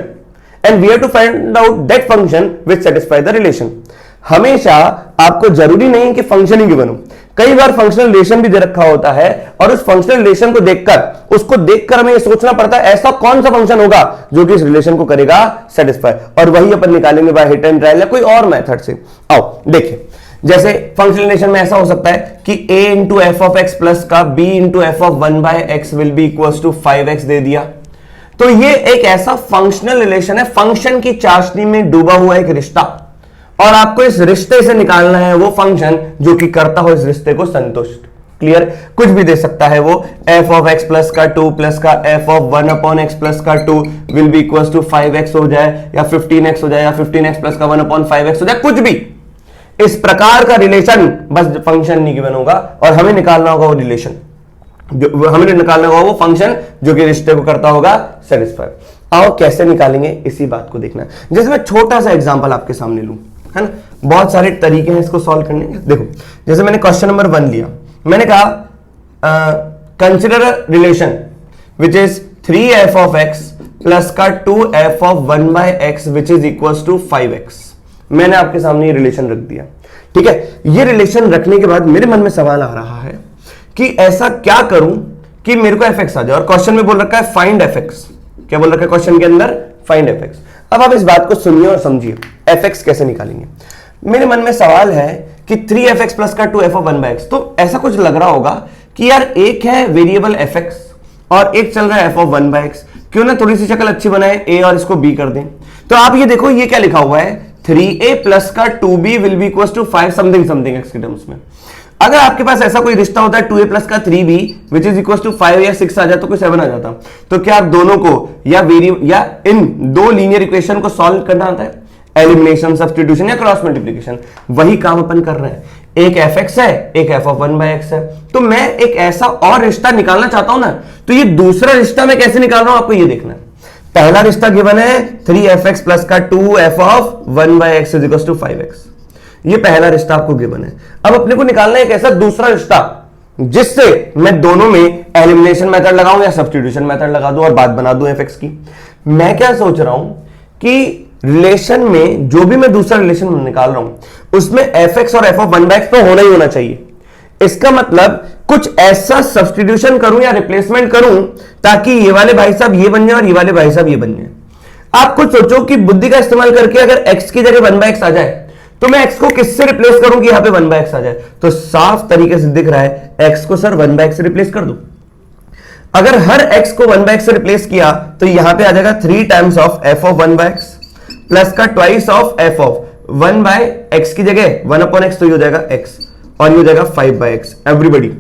and we have to find out that function which satisfy the relation। हमेशा आपको जरूरी नहीं कि फंक्शन ही गिवन हो, कई बार फंक्शनल रिलेशन भी दे रखा होता है और उस फंक्शनल रिलेशन को देखकर हमें ये सोचना पड़ता है ऐसा कौन सा फंक्शन होगा जो कि इस रिलेशन को करेगा सेटिस्फाई, और वही अपन निकालेंगे बाय हिट एंड ट्रायल या कोई और मेथड से। आओ देखिए, जैसे फंक्शनल रिलेशन में ऐसा हो सकता है कि a into f of x plus का b into f of 1 by x will be equal to 5x दे दिया। तो ये एक ऐसा फंक्शनल रिलेशन है, फंक्शन की चाशनी में डूबा हुआ एक रिश्ता, और आपको इस रिश्ते से निकालना है वो फंक्शन जो कि करता हो इस रिश्ते को संतुष्ट। क्लियर? कुछ भी दे सकता है वो, एफ ऑफ एक्स प्लस का 2 प्लस का f of 1 upon x plus का 2 will be equal to 5x हो जाए, या 15x हो जाए, या 15x प्लस का 1 अपॉन 5x हो जाए, कुछ भी इस प्रकार का रिलेशन, बस फंक्शन नहीं गिवन होगा और हमें निकालना होगा वो रिलेशन, हमें निकालना होगा वो फंक्शन जो कि रिश्ते को करता होगा सेटिस्फाई। आओ कैसे निकालेंगे इसी बात को देखना है। जैसे मैं छोटा सा एग्जांपल आपके सामने लूं, है ना, बहुत सारे तरीके हैं इसको सॉल्व करने के। देखो जैसे मैंने क्वेश्चन नंबर 1 लिया, मैंने कहा consider a relation which is 3f of x plus का 2f of 1 by x which is equal to 5x। मैंने आपके सामने ये रिलेशन रख दिया, ठीक है। ये रिलेशन रखने के बाद मेरे मन में सवाल आ रहा है कि ऐसा क्या करूं कि मेरे को fx आ जाए, और क्वेश्चन में बोल रखा है फाइंड fx। क्या बोल रखा है क्वेश्चन के अंदर? Find fx। अब आप इस बात को सुनिए और समझिए, fx कैसे निकालेंगे। मेरे मन में सवाल है कि 3fx प्लस का 2f ऑफ 1 बाय x। तो ऐसा कुछ लग रहा होगा कि यार एक है वेरिएबल fx और एक चल रहा है f ऑफ 1 बाय x, क्यों ना थोड़ी सी शक्ल अच्छी बनाए, a और इसको b कर दें। तो आप ये देखो, ये क्या लिखा हुआ है, 3a प्लस का 2b will be equal to 5 something something x के टर्म्स में। अगर आपके पास ऐसा कोई रिश्ता होता है 2a प्लस का 3b which is equal to 5 या 6 आ जाता तो कोई 7 आ जाता, तो क्या आप दोनों को या इन दो लीनियर इक्वेशन को सॉल्व करना आता है? एलिमिनेशन, सब्स्टिट्यूशन या क्रॉस मल्टीप्लिकेशन, वही काम अपन कर रहे हैं। एक fx है, एक f ऑफ 1 बाय x है, तो मैं एक ऐसा और रिश्ता निकालना चाहता हूं ना, तो ये दूसरा रिश्ता मैं कैसे निकाल रहा हूं आपको ये देखना है। पहला रिश्ता गिवन है 3fx प्लस का 2f of 1 by x is equal to 5x, ये पहला रिश्ता आपको गिवन है। अब अपने को निकालना है एक ऐसा दूसरा रिश्ता जिससे मैं दोनों में एलिमिनेशन मेथड लगाऊं या सब्स्टिट्यूशन मेथड लगा दूं और बात बना दूं fx की। मैं क्या सोच रहा हूं कि रिलेशन में जो भी मैं दूसरा रिलेशन निकाल रहा हूं उसमें fx और f ऑफ 1 बाय x तो होना ही होना चाहिए। इसका मतलब कुछ ऐसा सब्स्टिट्यूशन करूं या रिप्लेसमेंट करूं ताकि ये वाले भाई साहब ये बन जाए और ये वाले भाई साहब ये बन जाए। आप कुछ सोचो कि बुद्धि का इस्तेमाल करके अगर x की जगह 1 बाय x आ जाए तो मैं x को किससे रिप्लेस करूं कि यहां पे 1 बाय x आ जाए? तो साफ तरीके से दिख रहा है x को सर 1 बाय x से रिप्लेस कर दो। अगर हर x को 1 बाय x से रिप्लेस किया तो यहां पे आ जाएगा 3 times of f of 1 by x plus का twice of f of 1 by x की जगह 1 अपॉन x तो ये हो जाएगा x, और ये हो जाएगा 5/x। एवरीबडी,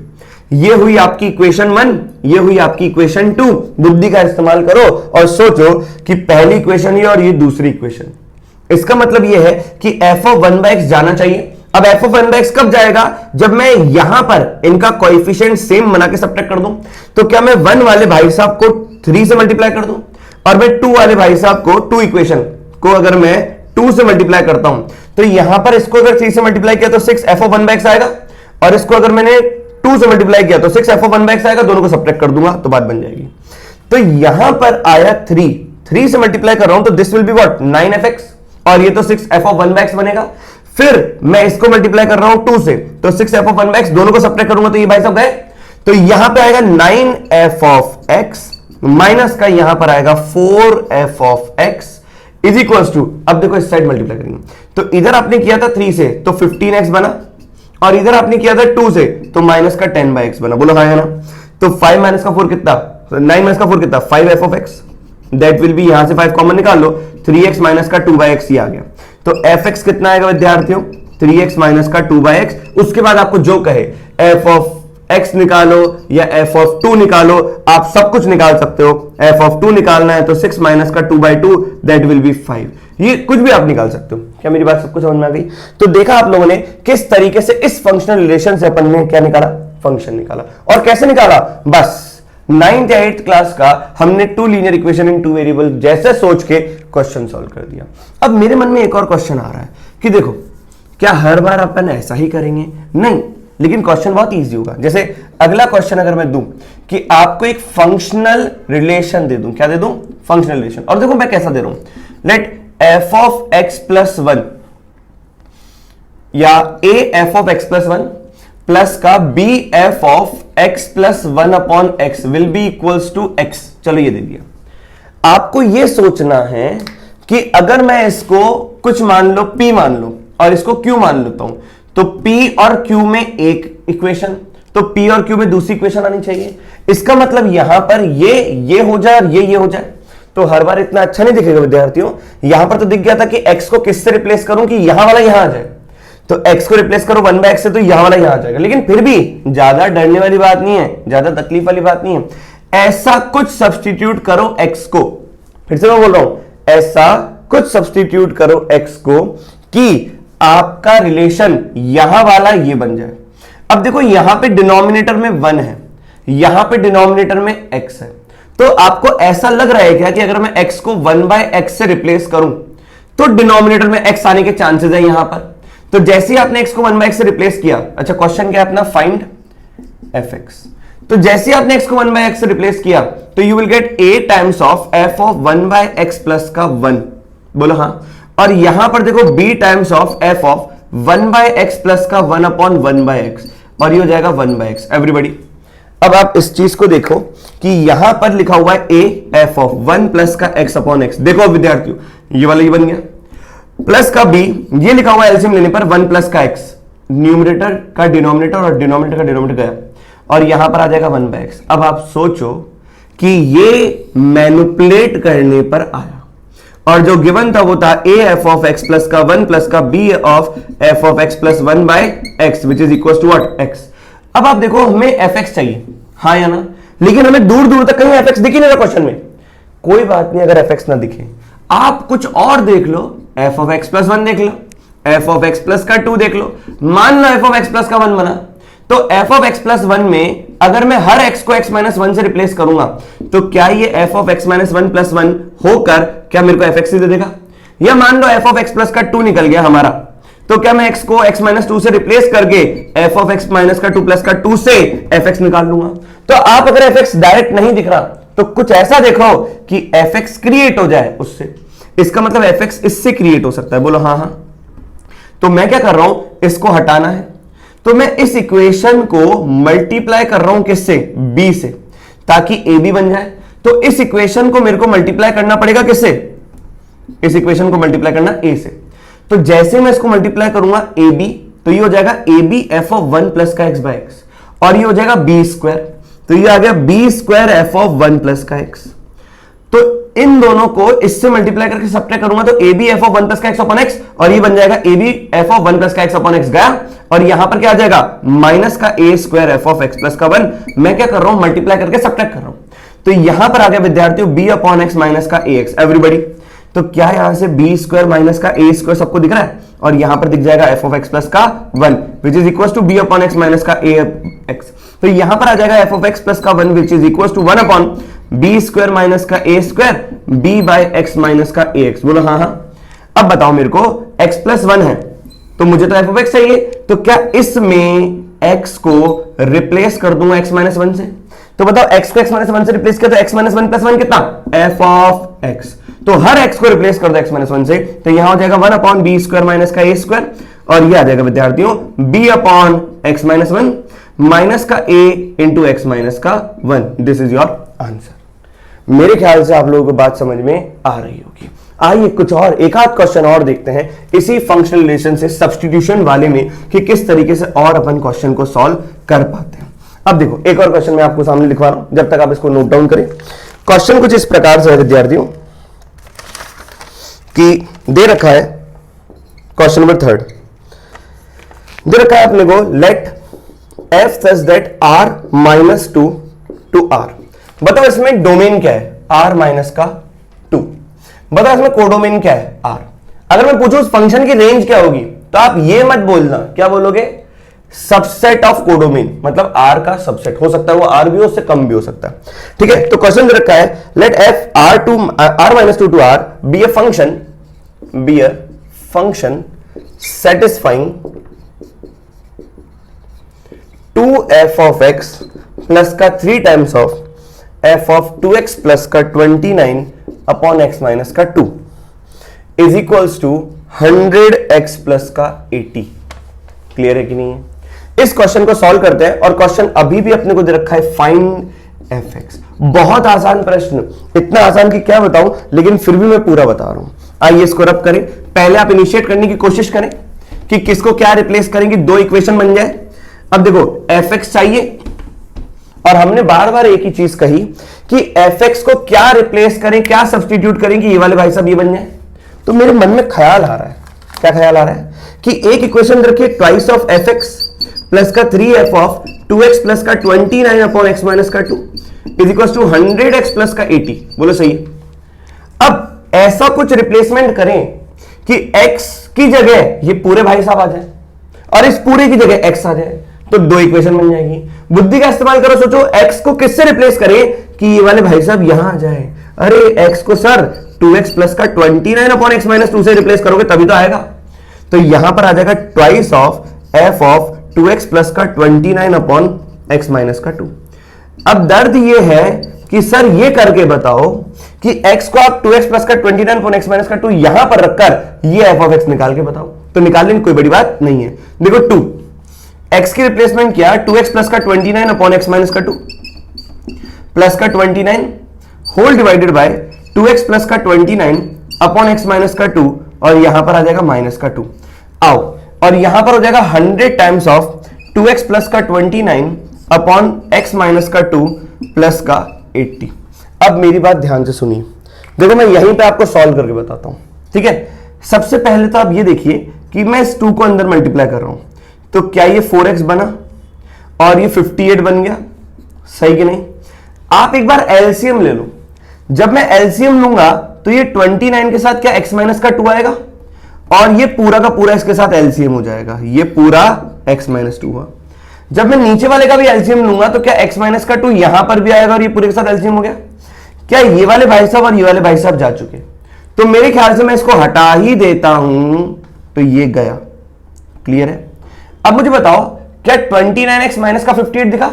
ये हुई आपकी इक्वेशन 1, ये हुई आपकी इक्वेशन 2। बुद्धि का इस्तेमाल करो और सोचो कि पहली इक्वेशन ये और ये दूसरी इक्वेशन। इसका मतलब ये है कि f ऑफ 1/x जाना चाहिए। अब f ऑफ 1/x कब जाएगा? जब मैं यहां पर इनका कोएफिशिएंट सेम बना के सब्ट्रैक्ट कर दूं। तो क्या मैं 1 वाले भाई साहब को 3 से मल्टीप्लाई कर दूं और मैं 2 वाले भाई साहब को 2 इक्वेशन को अगर मैं 2 से मल्टीप्लाई करता हूं तो यहां पर इसको अगर 3 से मल्टीप्लाई किया तो 6 f ऑफ 1/x आएगा और इसको अगर मैंने 2 से मल्टीप्लाई किया तो 6 f ऑफ 1/x आएगा। दोनों को सब्ट्रैक्ट कर दूंगा तो बात बन जाएगी। तो यहां पर आया 3 से मल्टीप्लाई कर रहा हूं तो this will be what 9fx और ये तो 6 f ऑफ 1/x बनेगा। फिर मैं इसको मल्टीप्लाई कर रहा हूं 2 से तो 6 f ऑफ 1/x, दोनों को सब्ट्रैक्ट करूंगा तो ये भाई साहब गए। तो यहां पे आएगा 9f ऑफ x माइनस का यहां पर आएगा 4f of x is equal to, अब देखो इस साइड मल्टीप्लाई करेंगे तो इधर आपने किया था 3 से तो 15x बना और इधर आपने किया था 2 से तो माइनस का 10/x बना। बोलो हाँ है ना? तो 5 माइनस का 4 कितना, 9 माइनस का 4 कितना, 5f of x। That will B, यहां से 5 कॉमन निकाल लो, 3x माइनस का 2/x ही आ गया। तो fx कितना आएगा विद्यार्थियों? 3x माइनस का 2/x। उसके बाद आपको जो कहे f ऑफ x निकालो या f ऑफ 2 निकालो, आप सब कुछ निकाल सकते हो। f ऑफ 2 निकालना है तो 6 माइनस का 2/2 दैट विल बी 5। ये कुछ भी आप निकाल सकते हो। क्या मेरी बात सबको समझ में आ गई? तो देखा आप लोगों ने किस तरीके से इस फंक्शनल रिलेशन से अपन ने क्या निकाला, फंक्शन निकाला। और कैसे निकाला? बस 9th या 8th क्लास का हमने 2 लीनियर इक्वेशन इन 2 वेरिएबल जैसे सोच के क्वेश्चन सॉल्व कर दिया। अब मेरे मन में एक और क्वेश्चन आ रहा है कि देखो क्या हर बार अपन ऐसा ही करेंगे? नहीं, लेकिन क्वेश्चन बहुत इजी होगा। जैसे अगला क्वेश्चन अगर मैं दूं कि आपको एक फंक्शनल रिलेशन दे दूं, क्या दे दूं? Functional relation. और देखो मैं कैसा दे रहा हूं, let f of x plus 1 या a f of x plus 1 plus का b f of x plus 1 upon x will be equals to x। चलो ये दे दिया। आपको ये सोचना है कि अगर मैं इसको कुछ मान लो p मान लो और इसको q मान लेता हूं तो p और q में एक इक्वेशन, तो p और q में दूसरी इक्वेशन आनी चाहिए। इसका मतलब यहां पर ये हो जाए और ये हो जाए। तो हर बार इतना अच्छा नहीं दिखेगा विद्यार्थियों। यहां पर तो दिख गया था कि x को किससे रिप्लेस करूं कि यहां वाला यहां आ जाए। तो x को रिप्लेस करो 1/x से तो यहां वाला यहां आ जाएगा। लेकिन फिर भी ज्यादा डरने वाली बात नहीं है, ज्यादा तकलीफ वाली बात नहीं है। ऐसा कुछ सब्स्टिट्यूट करो x को, फिर से मैं बोल रहा हूं, ऐसा कुछ सब्स्टिट्यूट करो x को कि आपका रिलेशन यहां वाला ये बन जाए। अब देखो यहां पे डिनोमिनेटर में 1 है, यहां पे डिनोमिनेटर में x है। तो आपको ऐसा लग रहा है क्या कि अगर मैं x को 1/x से रिप्लेस करूं तो डिनोमिनेटर में x आने के चांसेस है यहां पर। तो जैसे ही आपने x को 1/x से रिप्लेस किया, अच्छा क्वेश्चन क्या है अपना, फाइंड fx। तो जैसे ही आपने x को 1/x से रिप्लेस किया तो you will get a times of f of 1/x plus का 1। बोलो हाँ। और यहां पर देखो b times of f of 1/x plus का 1 अपॉन 1/x और ये हो जाएगा 1/x। एवरीबॉडी अब आप इस चीज को देखो कि यहां पर लिखा हुआ है a f ऑफ 1 प्लस का x अपॉन x। देखो विद्यार्थियों ये वाला ये बन गया, प्लस का b, ये लिखा हुआ है एलसीएम लेने पर 1 प्लस का x, न्यूमरेटर का डिनोमिनेटर और डिनोमिनेटर का डिनोमिनेटर गया और यहां पर आ जाएगा 1/x। अब आप सोचो कि ये मैनिपुलेट करने पर आया और जो गिवन था वो था a f of x plus का 1 प्लस का b of f of x plus 1/x which is equal to what, x। अब आप देखो हमें fx चाहिए, हाँ या ना? लेकिन हमें दूर दूर तक कहीं fx दिख ही नहीं रहा क्वेश्चन में। कोई बात नहीं, अगर fx ना दिखे आप कुछ और देख लो, f ऑफ x प्लस 1 देख लो, f ऑफ x प्लस का 2 देख लो। मान लो f ऑफ x प्लस का 1 बना तो f ऑफ x प्लस 1 में अगर मैं हर x को x माइनस 1 से रिप्लेस करूंगा तो क्या ये f of x minus 1 plus 1 होकर क्या मेरे को fx दे देगा? या मान लो f ऑफ x प्लस का 2 निकल गया हमारा, तो क्या मैं x को x माइनस 2 से रिप्लेस करके f ऑफ x माइनस का 2 प्लस का 2 से fx निकाल लूंगा। तो आप अगर fx डायरेक्ट नहीं दिख रहा तो कुछ ऐसा देखो कि fx क्रिएट हो जाए उससे। इसका मतलब fx इससे क्रिएट हो सकता है। बोलो हाँ हाँ। तो मैं क्या कर रहा हूं, इसको हटाना है तो मैं इस इक्वेशन को मल्टीप्लाई कर रहा हूं किससे, b से, ताकि ab बन जाए। तो इस इक्वेशन को मेरे को मल्टीप्लाई करना पड़ेगा किससे, इस इक्वेशन को मल्टीप्लाई करना a से। तो जैसे मैं इसको मल्टीप्लाई करूंगा ab तो ये हो जाएगा ab f ऑफ 1 प्लस का x/x और ये हो जाएगा b स्क्वायर, तो ये आ गया b square f of 1 plus का x। तो इन दोनों को इससे मल्टीप्लाई करके सब्ट्रैक्ट करूंगा तो a b f of 1 plus का एक्स अपॉन एक्स, और ये बन जाएगा a b f of 1 plus का एक्स अपॉन एक्स गया, और यहां पर क्या आ जाएगा माइनस का a square f of x plus का 1। मैं क्या कर रहा हूं, मल्टीप्लाई करके सब्ट्रैक्ट कर रहा हूं। तो यहां पर आ गया विद्यार्थियों बी अपॉन एक्स माइनस का ए एक्स। एवरीबॉडी, तो क्या यहां से बी स्क्वायर माइनस का ए स्क्वायर सबको दिख रहा है, और यहां पर दिख जाएगा एफ ऑफ एक्स प्लस का 1 which is equal to b upon x minus का ए एक्स। तो यहां पर आ जाएगा एफ ऑफ एक्स प्लस का 1 which is equal to 1 upon b square minus का a square b by x minus का a x. बोलो हाँ हाँ। अब बताओ मेरे को एक्स प्लस 1 है तो मुझे तो एफ ऑफ एक्स चाहिए, तो क्या इसमें एक्स को रिप्लेस कर दूंगा एक्स माइनस 1 से? तो बताओ एक्स को एक्स माइनस 1 से रिप्लेस किया तो एक्स माइनस 1 प्लस 1 कितना, एफ ऑफ एक्स। तो हर एक्स को रिप्लेस कर दो एक्स माइनस 1 से, तो यहां हो जाएगा 1 अपॉन बी स्क्वायर माइनस का ए स्क्वायर, और ये आ जाएगा विद्यार्थियों b upon x minus 1 minus का ए इंटू एक्स माइनस का 1। This is your answer. मेरे ख्याल से आप लोगों को बात समझ में आ रही होगी। आइए कुछ और एक आध क्वेश्चन और देखते हैं इसी फंक्शनल रिलेशन से सब्स्टिट्यूशन वाले में कि किस तरीके से और अपन क्वेश्चन को सॉल्व कर पाते हैं। अब देखो एक और क्वेश्चन मैं आपको सामने लिखवा रहा हूं, जब तक आप इसको नोट डाउन करें। क्वेश्चन कुछ इस प्रकार से है विद्यार्थियों कि दे रखा है, क्वेश्चन नंबर 3 दे रखा है अपने को, let f such that r minus 2 to r. बताओ इसमें डोमेन क्या है, आर माइनस का 2। बताओ इसमें कोडोमेन क्या है, आर। अगर मैं पूछूं उस फंक्शन की रेंज क्या होगी, तो आप ये मत बोलना, क्या बोलोगे, सबसेट ऑफ कोडोमेन, मतलब आर का सबसेट हो सकता है, वो आर भी हो, उससे कम भी हो सकता है। ठीक है, तो क्वेश्चन दे रखा है, let f r minus 2 to r be a function satisfying 2f of x plus का 3 times of f of 2x plus का 29 अपॉन x माइनस का 2 is equals to 100x plus का 80। क्लियर है कि नहीं है? इस क्वेश्चन को सॉल्व करते हैं, और क्वेश्चन अभी भी अपने को दे रखा है फाइंड fx। बहुत आसान प्रश्न, इतना आसान कि क्या बताऊं, लेकिन फिर भी मैं पूरा बता रहा हूं। आइए इसको रब करें। पहले आप इनिशिएट करने की कोशिश करें कि किसको क्या रिप्लेस करेंगे, 2 इक्वेशन बन जाए। अब देखो fx चाहिए, और हमने बार बार एक ही चीज कही कि fx को क्या रिप्लेस करें, क्या सब्स्टिट्यूट करें कि ये वाले भाई साहब ये बन जाए। तो मेरे मन में ख्याल आ रहा है, क्या ख्याल आ रहा है कि एक इक्वेशन रखिए ट्वाइस ऑफ fx प्लस का 3f ऑफ 2x प्लस का 29 अपॉन x माइनस का 2 is equal to 100x plus का 80। बोलो सही है। अब ऐसा कुछ रिप्लेसमेंट करें कि x की जगह ये पूरे भाई साहब आ जाए और इस पूरे की जगह x आ जाए, तो 2 इक्वेशन बन जाएगी। बुद्धि का इस्तेमाल करो, सोचो x को किससे रिप्लेस करें कि ये वाले भाई साहब यहां आ जाए। अरे x को सर 2x प्लस का 29 अपॉन x माइनस 2 से रिप्लेस करोगे तभी तो आएगा। तो यहां पर आ जाएगा twice of f of 2x plus का 29 अपॉन x माइनस का 2। अब दर्द ये है कि सर ये करके बताओ कि x को आप 2x प्लस का 29 अपॉन x माइनस का 2 यहां पर रखकर ये f ऑफ x निकाल के बताओ। तो निकालने की कोई बड़ी बात नहीं है। देखो 2 x की रिप्लेसमेंट किया 2x प्लस का 29 अपॉन x माइनस का 2 प्लस का 29 whole divided bye 2x plus का 29 अपॉन x माइनस का 2, और यहां पर आ जाएगा माइनस का 2। आओ, और यहां पर हो जाएगा 100 टाइम्स ऑफ 2x प्लस का 29 अपॉन x माइनस का 2 प्लस का 80। अब मेरी बात ध्यान से सुनिए, देखो मैं यहीं पे आपको सॉल्व करके बताता हूं। ठीक है, सबसे पहले तो आप ये देखिए कि मैं इस 2 को अंदर मल्टीप्लाई कर रहा हूं, तो क्या ये 4x बना और ये 58 बन गया, सही कि नहीं? आप एक बार एलसीएम ले लो। जब मैं एलसीएम लूंगा तो ये 29 के साथ क्या x माइनस का 2 आएगा, और ये पूरा का पूरा इसके साथ एलसीएम हो जाएगा, ये पूरा x माइनस 2 हुआ। जब मैं नीचे वाले का भी एलसीएम लूंगा तो क्या x माइनस का 2 यहां पर भी आएगा और ये पूरे के साथ एलसीएम हो गया। क्या ये वाले भाई साहब और ये वाले भाई साहब जा चुके, तो मेरे ख्याल से मैं इसको हटा ही देता हूं, तो ये गया। क्लियर है? अब मुझे बताओ क्या 29x माइनस का 58 दिखा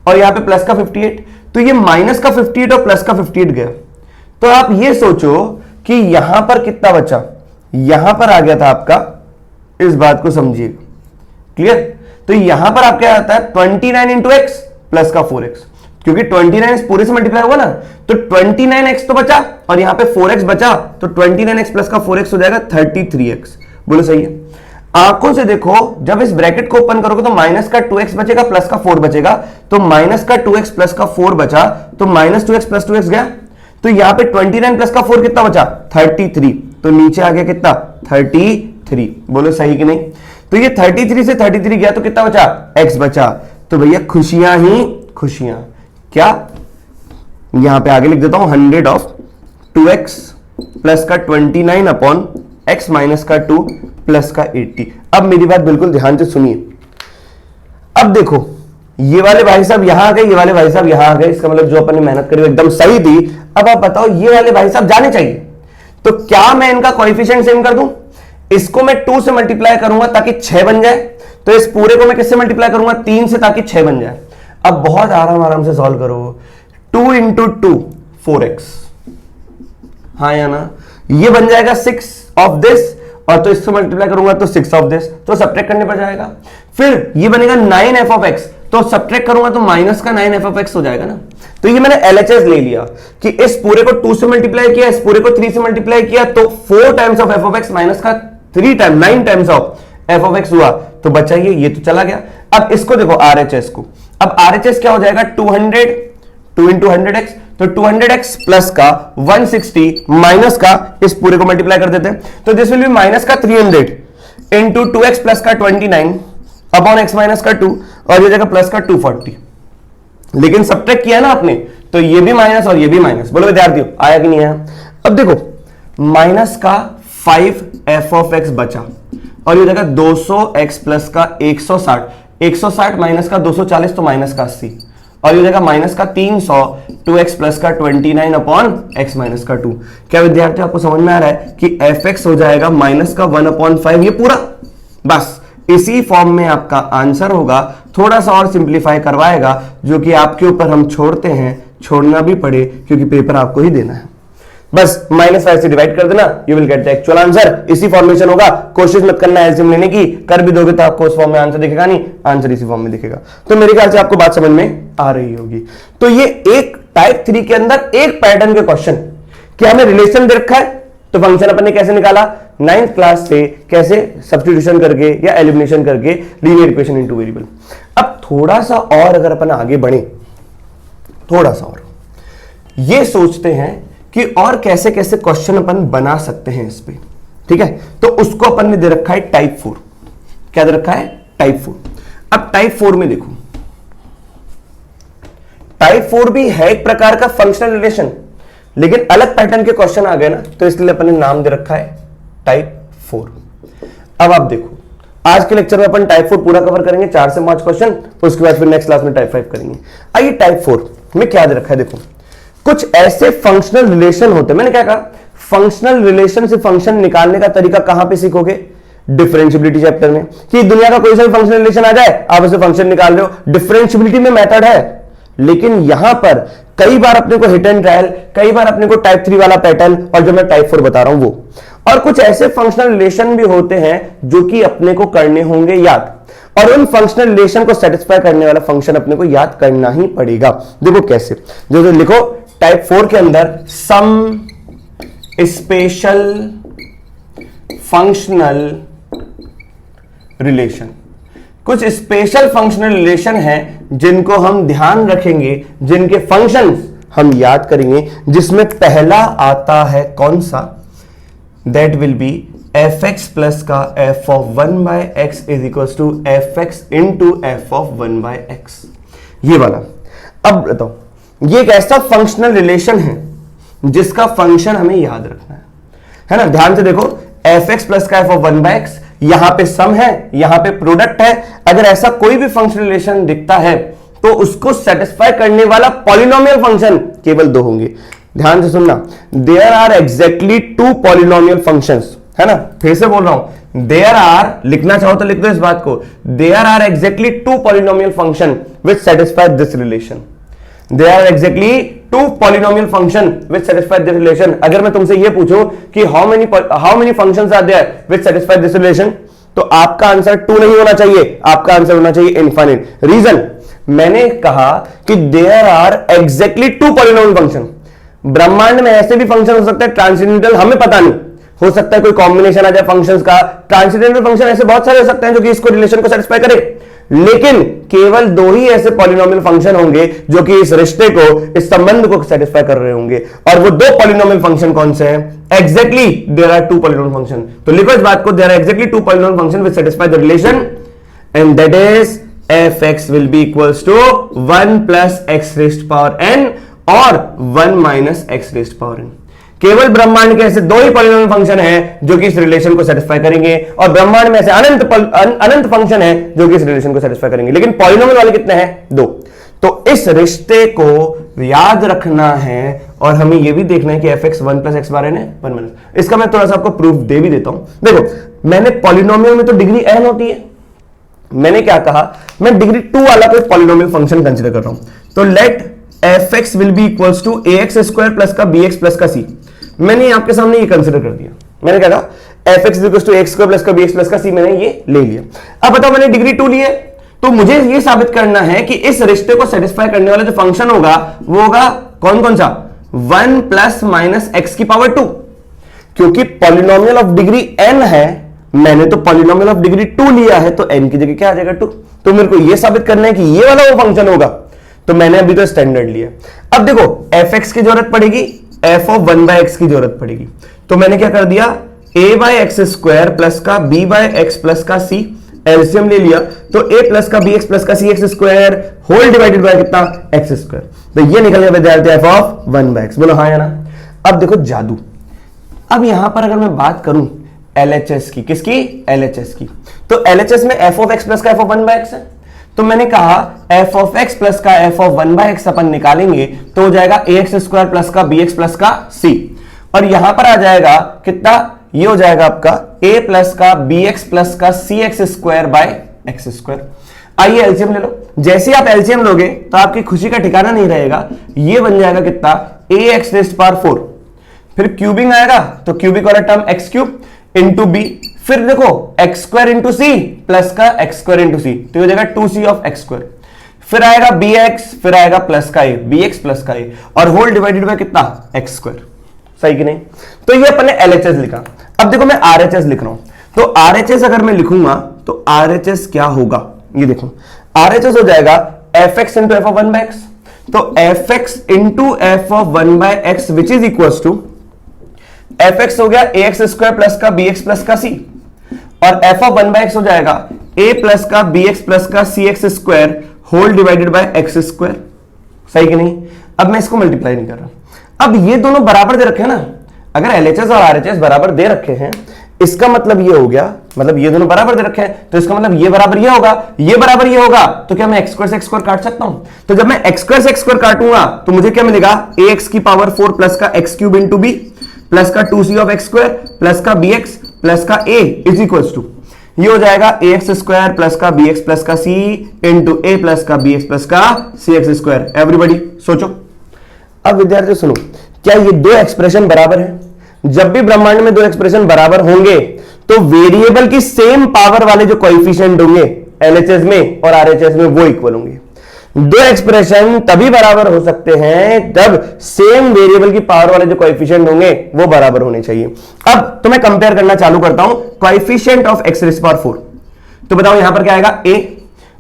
और यहां पे प्लस का 58, तो ये माइनस का 58 और प्लस का 58 गया। तो आप ये सोचो कि यहां पर कितना बचा, यहां पर आ गया था आपका, इस बात को समझिएगा। क्लियर? तो यहां पर आप क्या आता है 29 इंटू एक्स प्लस का 4x, क्योंकि 29 पूरे से मल्टीप्लाई हुआ ना, तो 29x तो बचा और यहां पे 4x बचा, तो 29x प्लस का 4x हो जाएगा 33x। बोलो सही है? आंखों से देखो, जब इस ब्रैकेट को ओपन करोगे तो माइनस का 2x बचेगा प्लस का 4 बचेगा, तो माइनस का 2x प्लस का 4 बचा, तो माइनस 2x प्लस 2x गया, तो यहां पे 29 प्लस का 4 कितना बचा 33, तो नीचे आ गया कितना 33, बोलो सही कि नहीं। तो ये 33 से 33 गया तो कितना बचा x बचा। तो भैया खुशियां ही खुशियां, क्या यहां पे आगे लिख देता हूं 100 ऑफ 2x प्लस का 29 अपॉन x माइनस का 2 प्लस का 80। अब मेरी बात बिल्कुल ध्यान से सुनिए। अब देखो ये वाले भाई साहब यहां आ गए, ये वाले भाई साहब यहां आ गए, इसका मतलब जो अपन ने मेहनत करी एकदम सही थी। अब आप बताओ ये वाले भाई साहब जाने चाहिए, तो क्या मैं इनका कोएफिशिएंट सेम कर दूं? इसको मैं 2 से मल्टीप्लाई करूंगा ताकि 6 बन जाए, तो इस पूरे को मैं किससे मल्टीप्लाई करूंगा 3 से ताकि 6 बन जाए। अब बहुत आराम से सॉल्व करो, 2 इंटू 2 4x, हाँ या ना, ये बन जाएगा 6 ऑफ दिस, और तो इससे मल्टीप्लाई करूंगा तो 6 ऑफ दिस, तो सब्ट्रैक्ट करने पर जाएगा। फिर ये बनेगा 9 f ऑफ x, तो सब्ट्रैक्ट करूंगा तो माइनस का 9 f ऑफ x हो जाएगा ना। तो ये मैंने LHS ले लिया कि इस पूरे को 2 से मल्टीप्लाई किया, इस पूरे को 3 से मल्टीप्लाई किया, तो 4 times of f of x minus का 3 time 9 times of f of x हुआ, तो बचा ये तो चला गया। अब इसको देखो RHS को, अब RHS क्या हो जाएगा 200, 2 इंटू 100x, तो 200x प्लस का 160 माइनस का इस पूरे को मल्टीप्लाई कर देते हैं, तो दिस विल बी माइनस का 300 इंटू 2x प्लस का 29 अपॉन x माइनस का 2, और ये जगह प्लस का 240। लेकिन सब्ट्रैक्ट किया ना आपने, तो ये भी माइनस और ये भी माइनस। बोलो विद्यार्थियों आया कि नहीं आया? अब देखो माइनस का 5f ऑफ x बचा, और ये जगह 200x प्लस का 160 माइनस का 240 तो माइनस का 80, और ये जगह माइनस का 300 2x प्लस का 29 अपॉन x माइनस का 2। क्या विद्यार्थियों आपको समझ में आ रहा है कि fx हो जाएगा माइनस का 1/5, ये पूरा, बस इसी फॉर्म में आपका आंसर होगा। थोड़ा सा और सिंप्लीफाई करवाएगा, जो कि आपके ऊपर हम छोड़ते हैं, छोड़ना भी पड़े क्योंकि पेपर आपको ही देना है। बस -5 से डिवाइड कर देना, you will get the actual answer. इसी फॉर्मेशन होगा, कोशिश मत करना एलसीएम लेने की, कर भी दोगे तो आपको उस फॉर्म में आंसर दिखेगा नहीं, आंसर इसी फॉर्म में दिखेगा। तो मेरे ख्याल से आपको बात समझ में आ रही होगी। तो ये एक टाइप 3 के अंदर एक पैटर्न के क्वेश्चन, क्या हमें रिलेशन दे रखा है, तो फंक्शन अपन ने कैसे निकाला 9th क्लास से, कैसे सब्स्टिट्यूशन करके या एलिमिनेशन करके लीनियर इक्वेशन इनटू वेरिएबल। अब थोड़ा सा और अगर अपन आगे बढ़े, थोड़ा सा और ये सोचते हैं कि और कैसे कैसे क्वेश्चन अपन बना सकते हैं इस पे, ठीक है। तो उसको अपन ने दे रखा है टाइप 4। क्या दे रखा है टाइप 4। अब टाइप 4 में देखो, टाइप 4 भी है एक प्रकार का फंक्शनल रिलेशन, लेकिन अलग पैटर्न के क्वेश्चन आ गए ना, तो इसलिए अपन ने नाम दे रखा है टाइप 4। अब आप देखो, आज के लेक्चर में अपन टाइप 4 पूरा कवर करेंगे, 4 से 5 क्वेश्चन, उसके बाद फिर नेक्स्ट क्लास में टाइप 5 करेंगे। आइए टाइप 4 में क्या दे रखा है, देखो कुछ ऐसे फंक्शनल रिलेशन होते हैं। मैंने क्या कहा, फंक्शनल रिलेशन से फंक्शन निकालने का तरीका कहां पे सीखोगे, डिफरेंशियबिलिटी चैप्टर में। कि दुनिया का कोई सा भी फंक्शनल रिलेशन आ जाए, आप उसे फंक्शन निकाल रहे हो, डिफरेंशियबिलिटी में मेथड है। लेकिन यहां पर कई बार अपने को हिट एंड ट्रायल, कई बार अपने को टाइप 3 वाला पैटर्न, और जो मैं टाइप 4 बता रहा हूं वो, और कुछ ऐसे फंक्शनल रिलेशन भी होते हैं जो कि अपने को करने होंगे याद, और उन फंक्शनल रिलेशन को सेटिस्फाई करने वाला फंक्शन अपने को याद करना ही पड़ेगा। देखो कैसे, जो लिखो टाइप 4 के अंदर सम स्पेशल फंक्शनल रिलेशन, कुछ स्पेशल फंक्शनल रिलेशन हैं जिनको हम ध्यान रखेंगे, जिनके फंक्शंस हम याद करेंगे, जिसमें पहला आता है कौन सा, that will be fx plus का f of 1/x is equal to fx into f of 1/x, ये वाला। अब बताओ, ये एक ऐसा फंक्शनल रिलेशन है जिसका फंक्शन हमें याद रखना है ना। ध्यान से देखो, fx प्लस का f ऑफ 1/x, यहां पे सम है, यहां पे प्रोडक्ट है। अगर ऐसा कोई भी फंक्शनल रिलेशन दिखता है तो उसको सेटिस्फाई करने वाला पॉलिनोमियल फंक्शन केवल 2 होंगे। ध्यान से सुनना, there are exactly 2 polynomial functions, है ना। फिर से बोल रहा हूं, देयर आर, लिखना चाहो तो लिख दो इस बात को, there are exactly 2 polynomial function which satisfy this relation. There are exactly 2 polynomial function which satisfy this relation। अगर मैं तुमसे ये पूछूं कि how many functions are there which satisfy this relation, तो आपका आंसर 2 नहीं होना चाहिए, आपका आंसर होना चाहिए इनफाइनाइट। रीजन, मैंने कहा कि there are exactly 2 polynomial function। ब्रह्मांड में ऐसे भी फंक्शन हो सकते हैं ट्रांसेंडेंटल, हमें पता नहीं, हो सकता है कोई कॉम्बिनेशन आ जाए फंक्शंस का। ट्रांसेंडेंटल फंक्शन ऐसे बहुत सारे हो सकते हैं जो कि इसको रिलेशन को सेटिस्फाई करे, लेकिन केवल दो ही ऐसे पॉलिनोमियल फंक्शन होंगे जो कि इस रिश्ते को, इस संबंध को सेटिस्फाई कर रहे होंगे। और वो दो पॉलिनोमियल फंक्शन कौन से हैं? Exactly there are two polynomial function. तो लिखो इस बात को, there are exactly two polynomial function which satisfy the relation and that is fx will be equals to 1 plus x raised to power n और 1 minus x raised to power n। केवल ब्रह्मांड के ऐसे दो ही पॉलिनोमियल फंक्शन हैं जो कि इस रिलेशन को सेटिस्फाई करेंगे, और ब्रह्मांड में ऐसे अनंत फंक्शन हैं जो कि इस रिलेशन को सेटिस्फाई करेंगे, लेकिन पॉलिनोमियल वाले कितने हैं? दो। तो इस रिश्ते को याद रखना है और हमें यह भी देखना है कि fx 1 plus x बार n है 1 minus। इसका मैं थोड़ा सा आपको प्रूफ दे भी देता हूं। देखो, मैंने पॉलिनोमियल में तो डिग्री n होती है, मैंने क्या कहा, मैं डिग्री 2 वाला कोई पॉलिनोमियल फंक्शन कंसीडर कर रहा हूं। तो let fx will be equals to ax square plus का bx प्लस का c। मैंने आपके सामने ये कंसीडर कर दिया। मैंने क्या कहा, fx equals to ax square plus का bx प्लस का c, मैंने ये ले लिया। अब बताओ, मैंने डिग्री 2 ली है, तो मुझे ये साबित करना है कि इस रिश्ते को सेटिस्फाई करने वाला जो फंक्शन होगा वो होगा कौन कौन सा? 1 प्लस माइनस एक्स की पावर 2। क्योंकि पॉलिनोमियल ऑफ डिग्री n है, मैंने तो पॉलिनोमियल ऑफ डिग्री 2 लिया है, तो n की जगह क्या आ जाएगा? 2। तो मेरे को यह साबित करना है कि ये वाला वो फंक्शन होगा, तो मैंने अभी तो स्टैंडर्ड लिया। अब देखो, fx की जरूरत पड़ेगी, f ऑफ 1 बाय एक्स की जरूरत पड़ेगी, तो मैंने क्या कर दिया, a by x square plus का b बाय एक्स प्लस का c, एलसीएम ले लिया, तो a प्लस का bx प्लस का c x square whole divided by कितना? X square. तो ये निकल गया विद्यार्थी f ऑफ 1 बाय एक्स। बोलो हाँ या ना? अब देखो जादू। अब यहां पर अगर मैं बात करूं LHS की, किसकी? LHS की। तो LHS में f ऑफ x प्लस का f ऑफ 1 बाय एक्स है, तो मैंने कहा f ऑफ x प्लस का f of 1 by x upon निकालेंगे तो हो जाएगा ax स्क्वायर प्लस का bx प्लस का c, और यहां पर आ जाएगा कितना? ये हो जाएगा आपका a प्लस का bx प्लस का cx square by x square. आइए एलसीएम ले लो। जैसे आप एलसीएम लोगे तो आपकी खुशी का ठिकाना नहीं रहेगा। ये बन जाएगा कितना? ax रेज़्ड पावर 4, फिर क्यूबिंग आएगा तो क्यूबिक वाला term x cube into b, फिर देखो x square into c plus का एक्स स्क्वायर इंटू सी, तो हो जाएगा 2c ऑफ एक्स स्क्वायर, फिर आएगा bx, फिर आएगा प्लस का a, bx प्लस का a, और होल डिवाइडेड बाय कितना? X square. सही कि नहीं? तो ये अपन ने LHS लिखा। अब देखो मैं RHS लिख रहा हूं, तो RHS अगर मैं लिखूंगा तो RHS क्या होगा? ये देखो, RHS हो जाएगा fx into f of 1 by x, तो fx into f of 1 by x which is equals to fx हो गया ax स्क्वायर प्लस का bx प्लस का c, और f ऑफ 1 बाय एक्स हो जाएगा a प्लस का bx प्लस का cx square whole divided by x square. सही कि नहीं? अब मैं इसको मल्टीप्लाई नहीं कर रहा। अब ये दोनों बराबर दे रखे हैं ना, अगर LHS और RHS बराबर दे रखे हैं, इसका मतलब ये हो गया, मतलब ये दोनों बराबर दे रखे हैं, तो इसका मतलब ये बराबर ये होगा, ये बराबर ये होगा, तो क्या मैं एक्स स्क्वायर से एक्स स्क्वायर काट सकता हूं? तो जब मैं एक्स स्क्वायर से एक्स स्क्वायर काटूंगा तो मुझे क्या मिलेगा? ax की पावर 4 प्लस का x cube into b plus का 2c of x square plus का bx प्लस का a इज इक्वल्स टू, ये हो जाएगा ax स्क्वायर प्लस का bx प्लस का c इंटू a प्लस का bx प्लस का cx स्क्वायर। एवरीबॉडी सोचो। अब विद्यार्थी सुनो, क्या ये दो एक्सप्रेशन बराबर है? जब भी ब्रह्मांड में दो एक्सप्रेशन बराबर होंगे तो वेरिएबल की सेम पावर वाले जो कोएफिशिएंट होंगे LHS में और RHS में वो इक्वल होंगे। दो एक्सप्रेशन तभी बराबर हो सकते हैं जब सेम वेरिएबल की पावर वाले जो कोएफिशिएंट होंगे वो बराबर होने चाहिए। अब तो मैं कंपेयर करना चालू करता हूं coefficient of x rays power 4, तो बताओ यहां पर क्या आएगा? a,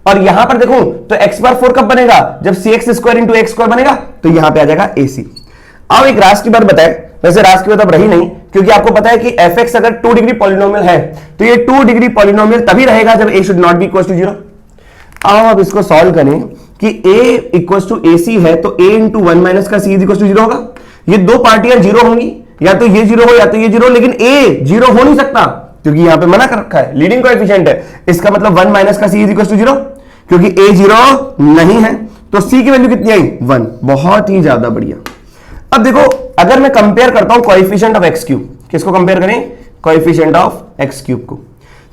और यहां पर देखो तो x पावर 4 कब बनेगा? जब cx square into x square बनेगा, तो यहां पे आ जाएगा ac। अब एक रास की बात बताए, वैसे रास की बात अब रही नहीं, क्योंकि आपको पता है कि fx अगर 2 डिग्री पॉलिनोमियल है तो ये 2 डिग्री पॉलिनोमियल तभी रहेगा जब a should not be equal to 0। अब आप इसको सॉल्व करें कि a इक्वल टू ac है, तो a इंटू 1 माइनस का c इज इक्वल टू 0 होगा। ये दो पार्टियां 0 होंगी, या तो ये 0 हो या तो ये 0, लेकिन a 0 हो नहीं सकता क्योंकि यहां पे मना कर रखा है, लीडिंग कोएफिशिएंट है। इसका मतलब 1 माइनस का c इज इक्वल टू 0, क्योंकि a 0 नहीं है, तो c की वैल्यू कितनी आई? 1। बहुत ही ज्यादा बढ़िया। अब देखो, अगर मैं कंपेयर करता हूं कोएफिशिएंट ऑफ एक्स क्यूब, किसको कंपेयर करें? कोएफिशिएंट ऑफ एक्स क्यूब को।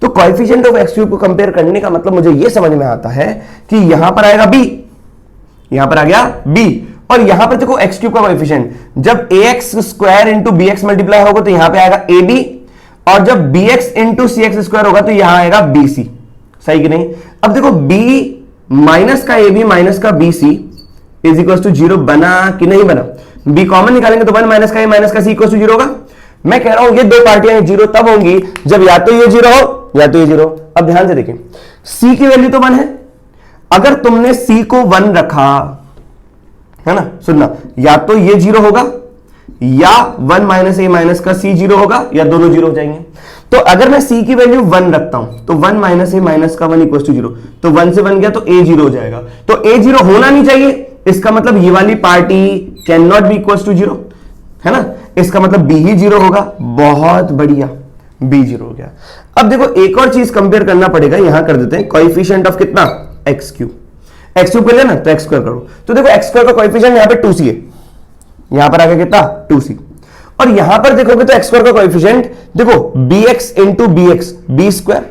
तो कोएफिशिएंट ऑफ एक्स क्यूब को कंपेयर करने का मतलब मुझे यह समझ में आता है कि यहां पर आएगा b, यहां पर आ गया b, और यहां पर देखो एक्स क्यूब का कोएफिशिएंट, जब ax square into bx multiply होगा तो यहां पे आएगा ab, और जब bx इंटू cx स्क्वायर होगा तो यहां आएगा bc। सही कि नहीं? अब देखो b माइनस का ab माइनस का bc इज इक्वल टू 0 बना कि नहीं बना? b कॉमन निकालेंगे तो 1 माइनस का a माइनस का c इक्वल टू 0 होगा। मैं कह रहा हूं ये दो पार्टियां 0 तब होंगी जब या तो ये 0 हो या तो ये 0। अब ध्यान से देखें, c की वैल्यू तो 1 है, अगर तुमने c को 1 रखा है ना, सुनना, या तो ये 0 होगा या 1 माइनस a माइनस का c 0 होगा, या दोनों 0 हो जाएंगे। तो अगर मैं c की वैल्यू 1 रखता हूं तो 1 माइनस a माइनस का 1 इक्वल टू 0, तो 1 से 1 गया तो a 0 हो जाएगा। तो a 0 होना नहीं चाहिए, इसका मतलब ये वाली party can not be equal to 0, है ना, इसका मतलब b ही 0 होगा। बहुत बढ़िया, b 0 हो गया। अब देखो एक और चीज कंपेयर करना पड़ेगा, यहां कर देते हैं कोएफिशिएंट ऑफ कितना, एक्स क्यूब। एक्स क्यूब कर लेना तो एक्स स्क्वायर करो, तो देखो एक्स स्क्वायर का कोएफिशिएंट यहां पे 2c है, यहां पर आगे कितना 2c, और यहां पर देखोगे तो एक्स स्क्वायर का कोएफिशिएंट देखो bx into bx b square,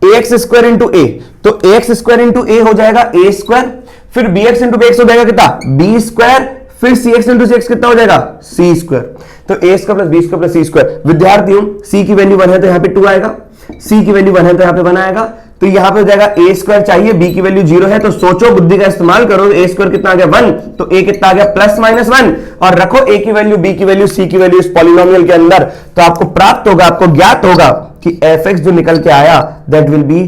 ax square into a, तो ax स्क्वायर इंटू a हो जाएगा a स्क्वायर, फिर bx इंटू bx हो जाएगा कितना b स्क्वायर, फिर cx इंटू cx कितना हो जाएगा c स्क्वायर। तो a square plus b square plus c square. विद्यार्थियों c की वैल्यू 1 है तो यहां पे 2 आएगा, c की वैल्यू 1 है तो यहां पे 1 आएगा, तो यहां पे हो जाएगा a स्क्वायर चाहिए, b की वैल्यू 0 है, तो सोचो बुद्धि का इस्तेमाल करो, a स्क्वायर कितना आ गया 1, तो a कितना आ गया प्लस माइनस 1, और रखो a की वैल्यू, b की वैल्यू, c की वैल्यू इस पॉलिनोमियल के अंदर, तो आपको प्राप्त होगा, आपको ज्ञात होगा कि f(x) जो निकल के आया दैट विल बी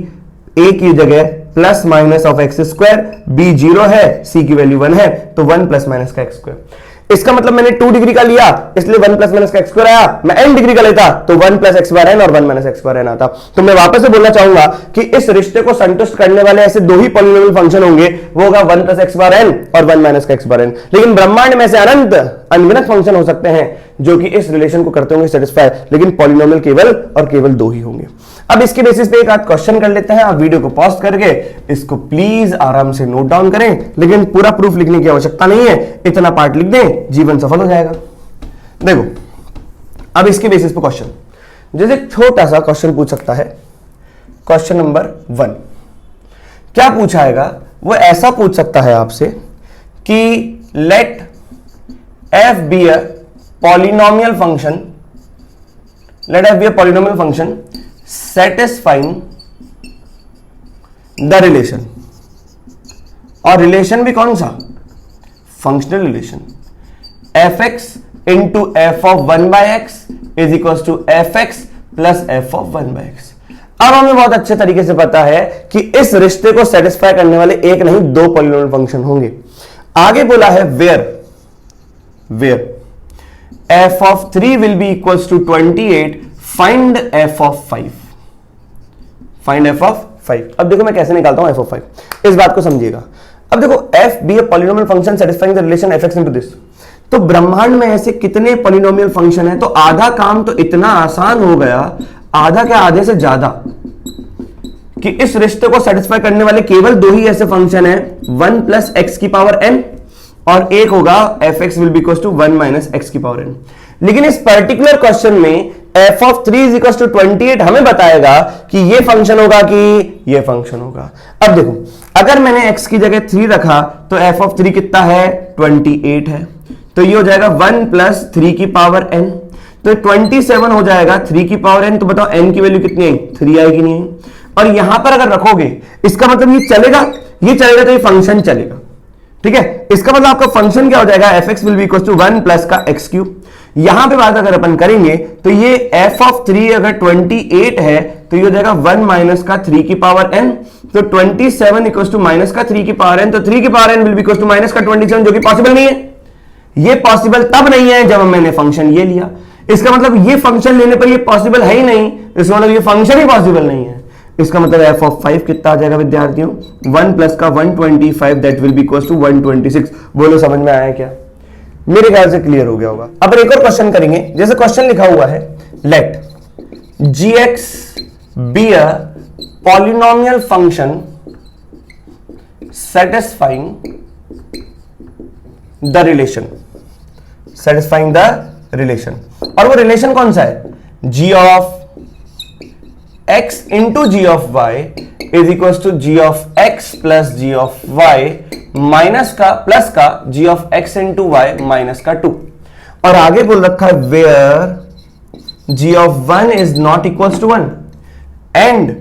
a की जगह plus minus of x square, b 0 है, c की वैल्यू 1 है, तो 1 प्लस माइनस का एक्स स्क्वायर। इसका मतलब मैंने 2 डिग्री का लिया इसलिए 1 प्लस माइनस का एक्स स्क्वायर आया, मैं n डिग्री का लेता तो 1 प्लस एक्स बार एन और 1 माइनस एक्स बार एन आता। तो मैं वापस से बोलना चाहूंगा कि इस रिश्ते को संतुष्ट करने वाले ऐसे दो ही पॉलिनोमियल फंक्शन होंगे, वो होगा 1 प्लस एक्स बार एन और 1 माइनस का एक्स बार एन। लेकिन ब्रह्मांड में से अनगिनत फंक्शन हो सकते हैं जो कि इस रिलेशन को करते होंगे सेटिस्फाई, लेकिन पॉलिनोमियल केवल और केवल दो ही होंगे। अब इसके बेसिस पे एक आध क्वेश्चन कर लेते हैं, आप वीडियो को पॉज करके इसको प्लीज आराम से नोट डाउन करें, लेकिन पूरा प्रूफ लिखने की आवश्यकता नहीं है, इतना पार्ट लिख दें, जीवन सफल हो जाएगा। देखो अब इसके बेसिस पे क्वेश्चन, जैसे छोटा सा क्वेश्चन पूछ सकता है, क्वेश्चन नंबर 1 क्या पूछाएगा, वो ऐसा पूछ सकता है आपसे कि let f be a polynomial function, let f be a polynomial function satisfying the relation, और रिलेशन भी कौन सा, functional relation, f(x) into f of 1 by x is equal to f(x) plus f of 1 by x. अब हमें बहुत अच्छे तरीके से पता है कि इस रिश्ते को सेटिस्फाई करने वाले एक नहीं दो पॉलिनोमियल फंक्शन होंगे। आगे बोला है where f of 3 will be equals to 28, find f of 5, find f of 5। अब देखो मैं कैसे निकालता हूं f of 5, इस बात को समझिएगा। अब देखो f be a polynomial function satisfying the relation fx into this, तो ब्रह्मांड में ऐसे कितने पॉलिनोमियल फंक्शन है, तो आधा काम तो इतना आसान हो गया, आधा क्या आधे से ज्यादा, कि इस रिश्ते को सेटिस्फाई करने वाले केवल दो ही ऐसे फंक्शन है, 1 प्लस एक्स की पावर n और एक होगा f(x) will be equals to 1 minus x की पावर n। लेकिन इस पर्टिकुलर क्वेश्चन में f of 3 is equals to 28 हमें बताएगा कि ये फंक्शन होगा कि ये फंक्शन होगा। अब देखो अगर मैंने x की जगह 3 रखा तो f of 3 कितना है 28 है, तो ये हो जाएगा 1 प्लस 3 की पावर n, तो 27 हो जाएगा 3 की पावर n। तो बताओ n की वैल्यू कितनी आई, 3 आई कि नहीं आई। और यहां पर अगर रखोगे इसका मतलब ये चलेगा तो ये फंक्शन चलेगा, ठीक है। इसका मतलब आपका फंक्शन क्या हो जाएगा, f(x) will be equals to 1 plus का एक्स क्यूब। यहां पे बात अगर अपन करेंगे तो ये f of 3 अगर 28 है तो ये हो जाएगा 1 माइनस का 3 की पावर n, तो 27 इक्वल्स टू माइनस का 3 की पावर n, तो 3 की power n will be equals to minus का 27, जो कि पॉसिबल नहीं है। ये पॉसिबल तब नहीं है जब मैंने फंक्शन ये लिया, इसका मतलब ये फंक्शन लेने पर ये पॉसिबल है ही नहीं, इसका मतलब ये फंक्शन ही पॉसिबल नहीं है। इसका मतलब f of 5 कितना आ जाएगा विद्यार्थियों, 1 प्लस का 125 that will be equals to 126। बोलो समझ में आया क्या, मेरे ख्याल से क्लियर हो गया होगा। अब एक और क्वेश्चन करेंगे, जैसे क्वेश्चन लिखा हुआ है let gx be a polynomial function satisfying the relation, satisfying the relation, और वो रिलेशन कौन सा है, g of x into g of y is equal to g of x plus g of y minus का plus का g of x into y minus का 2। और आगे बोल रखा है where g of 1 is not equal to 1 and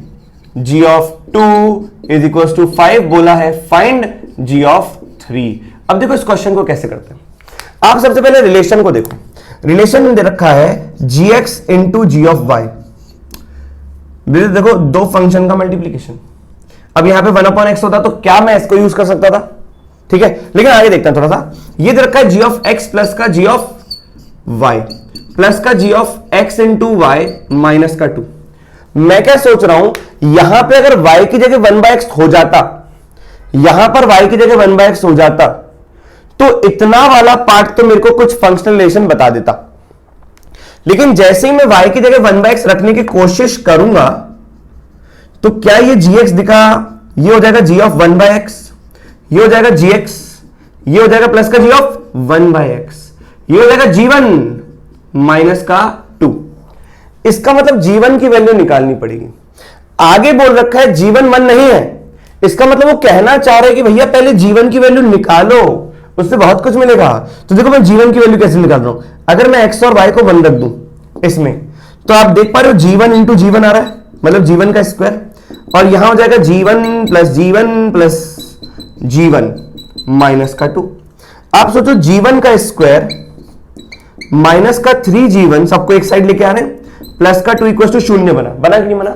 g of 2 is equal to 5 बोला है, फाइंड g ऑफ 3। अब देखो इस क्वेश्चन को कैसे करते हैं, आप सबसे पहले रिलेशन को देखो। रिलेशन में दे रखा है gx into g of y, देखो दो फंक्शन का मल्टीप्लीकेशन। अब यहां पे 1/x होता तो क्या मैं इसको यूज कर सकता था, ठीक है। लेकिन आगे देखते हैं थोड़ा सा, ये दे रखा है g ऑफ x प्लस का g ऑफ y प्लस का g of x into y minus का 2। मैं क्या सोच रहा हूं, यहां पे अगर y की जगह 1/x हो जाता, यहां पर y की जगह 1/x हो जाता, तो इतना वाला पार्ट तो मेरे को कुछ फंक्शनल रिलेशन बता देता। लेकिन जैसे ही मैं y की जगह 1/x रखने की कोशिश करूंगा, तो क्या ये gx दिखा, ये हो जाएगा g ऑफ 1/x, ये हो जाएगा gx, ये हो जाएगा प्लस का g ऑफ 1/x, ये हो जाएगा g1 माइनस का 2। इसका मतलब g1 की वैल्यू निकालनी पड़ेगी। आगे बोल रखा है g1 1 नहीं है, इसका मतलब वो कहना चाह रहे हैं कि भैया पहले g1 की वैल्यू निकालो, उससे बहुत कुछ मिलेगा। तो देखो मैं g1 की वैल्यू कैसे निकाल रहा हूं, अगर मैं x और y को 1 रख दूं इसमें, तो आप देख पा रहे हो g1 इंटू g1 आ रहा है, मतलब g1 का स्क्वायर, और यहां हो जाएगा g1 प्लस g1 माइनस का 2। आप सोचो g1 का स्क्वायर माइनस का 3g1 सबको एक साइड लेके आ रहे हैं, प्लस का 2 इक्वल टू 0 बना कि नहीं बना।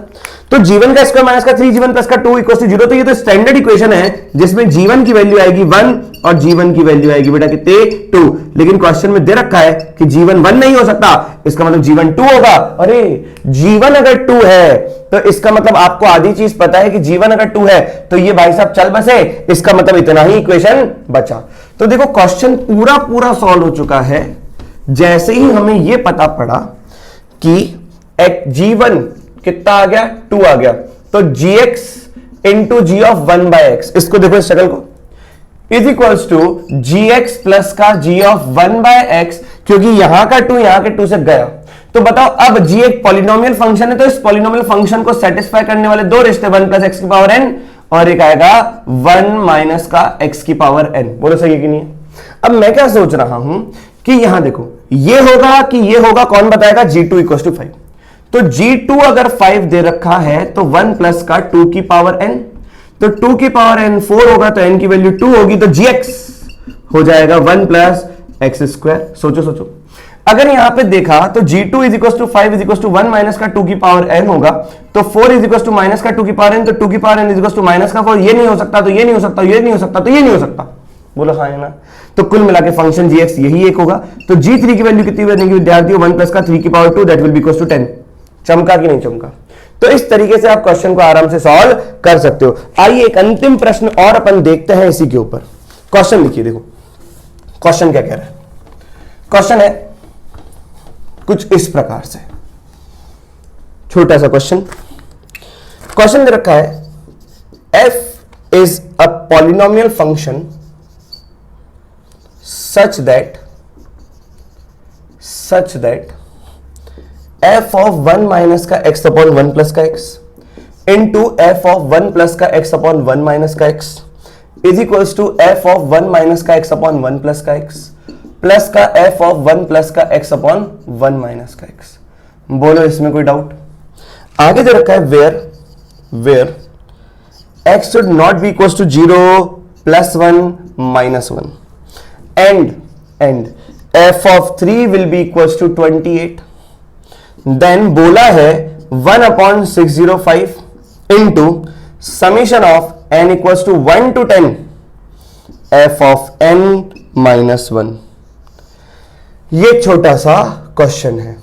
तो g1 का स्क्वायर माइनस का 3g1 प्लस का 2 इक्वल टू 0। तो ये तो स्टैंडर्ड इक्वेशन है जिसमें g1 की वैल्यू आएगी 1 और g1 की वैल्यू आएगी बेटा कितने 2। लेकिन क्वेश्चन में दे रखा है कि g1 1 नहीं हो सकता, इसका मतलब g1 2 होगा। अरे g1 अगर 2 है तो इसका मतलब आपको आधी चीज पता है कि g1 अगर 2 है तो ये भाई साहब चल बसे, इसका मतलब इतना ही इक्वेशन बचा। तो देखो क्वेश्चन पूरा सॉल्व हो चुका है जैसे ही हमें यह पता पड़ा कि g1 कितना आ गया 2 आ गया, तो gx into g of 1/x, इसको देखो इस शक्ल को, is equals to gx plus का g ऑफ 1/x, क्योंकि यहां का 2 यहां के 2 से गया। तो बताओ अब g एक पॉलिनोमियल फंक्शन है, तो इस पॉलिनोमियल फंक्शन को सेटिस्फाई करने वाले दो रिश्ते 1 प्लस x की पावर n और एक आएगा 1 माइनस का x की पावर n। बोलो सही है कि नहीं है। अब मैं क्या सोच रहा हूं कि यहां देखो ये होगा कि ये होगा, कौन बताएगा, g2 इक्वल टू 5। तो g2 अगर 5 दे रखा है तो 1 प्लस का 2 की पावर n, तो 2 की पावर n 4 होगा तो n की वैल्यू 2 होगी, तो gx हो जाएगा 1 प्लस एक्स स्क्वायर। सोचो अगर यहां पे देखा तो g2 is equal to 5 is equal to 1 minus का 2 की पावर n होगा, तो 4 इज इक्वल टू माइनस का 2 की पावर n, तो 2 की power n is equal to minus का 4। ये नहीं हो सकता, तो ये नहीं हो सकता, ये नहीं हो सकता, तो ये नहीं हो सकता। बोलो हाँ है ना। तो कुल मिला के फंक्शन gx यही एक होगा। तो g3 की वैल्यू कितनी बनेगी विद्यार्थियों, 1 प्लस का 3 की power 2, that will be equal to 10। चमका कि नहीं चमका। तो इस तरीके से आप क्वेश्चन को आराम से सॉल्व कर सकते हो। आइए एक अंतिम प्रश्न और अपन देखते हैं इसी के ऊपर। क्वेश्चन लिखिए, देखो क्वेश्चन क्या कह रहा है। क्वेश्चन है कुछ इस प्रकार से, छोटा सा क्वेश्चन। क्वेश्चन दे रखा है f is a polynomial function such that f of 1 minus का x upon 1 plus का x into f of 1 plus का x upon 1 minus का x is equals to f of 1 minus का x upon 1 plus का x plus का f of 1 plus का x upon 1 minus का x। बोलो इसमें कोई डाउट। आगे दे रखा है where x should not be equals to 0 plus 1 minus 1 and f of 3 will be equals to 28। Then बोला है 1/605 इंटू summation of n equals to 1 to 10 f ऑफ n माइनस 1। ये छोटा सा क्वेश्चन है,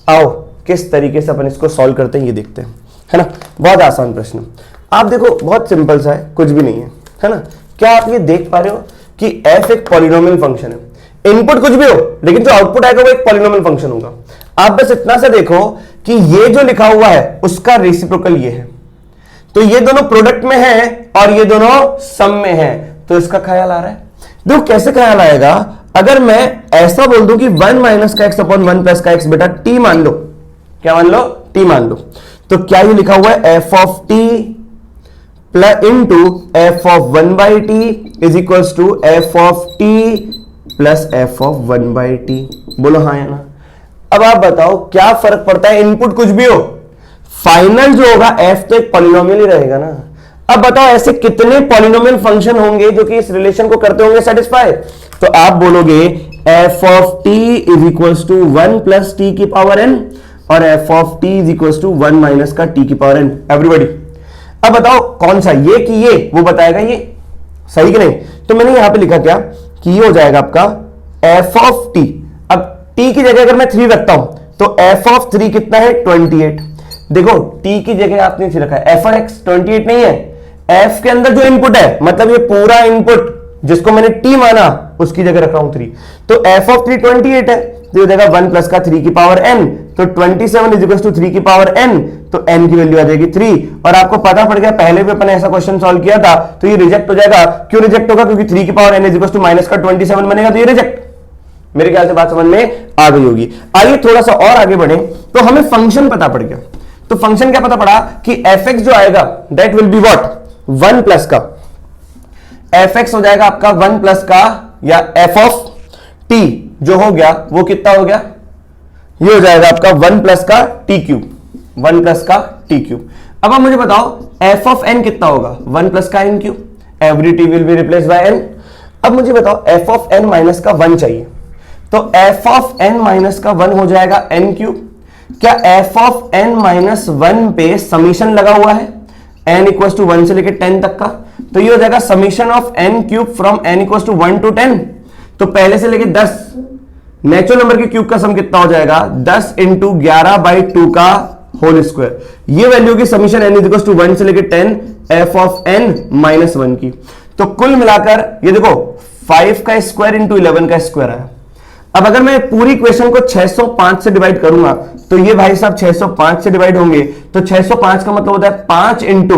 आओ किस तरीके से अपन इसको सॉल्व करते हैं ये देखते हैं, है ना। बहुत आसान प्रश्न, आप देखो बहुत सिंपल सा है, कुछ भी नहीं है ना। क्या आप ये देख पा रहे हो कि f एक पॉलिनोमियल फंक्शन है, इनपुट कुछ भी हो लेकिन जो आउटपुट आएगा वो एक पॉलिनोमियल फंक्शन होगा। आप बस इतना सा देखो कि ये जो लिखा हुआ है उसका रेसिप्रोकल ये है, तो ये दोनों प्रोडक्ट में है और ये दोनों सम में है, तो इसका ख्याल आ रहा है। देखो कैसे ख्याल आएगा, अगर मैं ऐसा बोल दूं कि 1 माइनस का x अपॉन 1 प्लस का x बेटा t मान लो, क्या मान लो, t मान लो, तो क्या ये लिखा हुआ है f of t plus into f of 1 by t is equals to f of t plus f of 1 by t. बोलो हाँ या ना। अब आप बताओ क्या फर्क पड़ता है, इनपुट कुछ भी हो, फाइनल जो होगा f तो एक पॉलिनोमियल ही रहेगा ना। अब बताओ ऐसे कितने पॉलिनोमियल फंक्शन होंगे जो कि इस रिलेशन को करते होंगे सेटिस्फाई। तो आप बोलोगे f of t is equals to 1 plus t की पावर n और f of t is equals to 1 minus का t की पावर n। एवरीबॉडी अब बताओ कौन सा, ये कि ये, वो बताएगा ये, सही कि नहीं। तो मैंने यहां पे लिखा क्या कि ये हो जाएगा आपका एफ ऑफ टी। अब टी की जगह अगर मैं 3 रखता हूं तो एफ ऑफ 3 कितना है 28। देखो टी की जगह आपने 3 रखा है, एफ ऑफ एक्स 28 नहीं है, एफ के अंदर जो इनपुट है, मतलब ये पूरा इनपुट जिसको मैंने टी माना उसकी जगह रख रहा हूं 3। तो एफ ऑफ 3 28 है, तो ये देगा 1 प्लस का 3 की पावर n, तो 27 इज इक्वल टू 3 की पावर n, तो n की वैल्यू आ जाएगी 3। और आपको पता पड़ गया, पहले भी अपन ऐसा क्वेश्चन सॉल्व किया था, तो ये रिजेक्ट हो जाएगा। क्यों रिजेक्ट होगा? क्योंकि 3 की power n is equal to minus का 27 बनेगा, तो ये रिजेक्ट। मेरे ख्याल से बात समझ में आ गई होगी। आइए थोड़ा सा और आगे बढ़े, तो हमें फंक्शन पता पड़ गया। तो फंक्शन क्या पता पड़ा कि एफ एक्स जो आएगा that will be what 1 plus का, एफ एक्स हो जाएगा आपका 1 प्लस का, या एफ ऑफ टी जो हो गया वो कितना हो गया, ये हो जाएगा आपका 1 प्लस का टी क्यूब, 1 प्लस का टी क्यूब। अब आप मुझे बताओ एफ ऑफ एन कितना होगा, 1 प्लस का n cube, every t will be replace by n. अब मुझे बताओ एफ ऑफ एन माइनस का 1 चाहिए, तो एफ ऑफ एन माइनस का 1 हो जाएगा एन क्यूब। क्या एफ ऑफ एन माइनस 1 पे समीशन लगा हुआ है, एन इक्वल टू 1 से लेकर 10 तक का, तो ये हो जाएगा summation of n cube from n equal to 1 to 10। तो पहले से लेकर 10 नेचुरल नंबर के क्यूब का सम कितना हो जाएगा, 10 इंटू 11/2 का होल स्क्वायर। ये वैल्यू की समीशन एन इक्वल टू 1 से लेकर 10 एफ ऑफ एन माइनस 1 की। तो कुल मिलाकर ये देखो 5 का स्क्वायर इंटू 11 का स्क्वायर आया। अब अगर मैं पूरी इक्वेशन को 605 से डिवाइड करूंगा तो ये भाई साहब 605 से डिवाइड होंगे, तो 605 का मतलब होता है 5 इंटू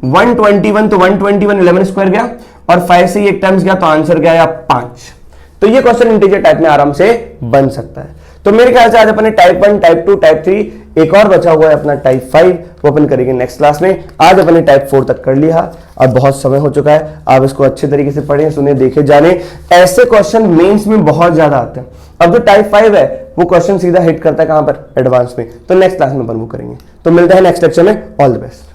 121, तो 121 11 स्क्वायर गया, और 5 से ये एक टाइम्स गया, तो आंसर गया या 5। तो ये क्वेश्चन इंटीजर टाइप में आराम से बन सकता है। तो मेरे ख्याल से आज अपने टाइप 1, टाइप 2, टाइप 3, एक और बचा हुआ है अपना टाइप 5, वो अपन करेंगे नेक्स्ट क्लास में। आज अपने टाइप 4 तक कर लिया, अब बहुत समय हो चुका है, आप इसको अच्छे तरीके से पढ़ें, सुने, देखे, जाने। ऐसे क्वेश्चन मेंस में बहुत ज्यादा आते हैं। अब जो टाइप 5 है वो क्वेश्चन सीधा हिट करता है कहां पर, एडवांस में। तो नेक्स्ट क्लास में अपन वो करेंगे। तो मिलते हैं नेक्स्ट लेक्चर में, ऑल द बेस्ट।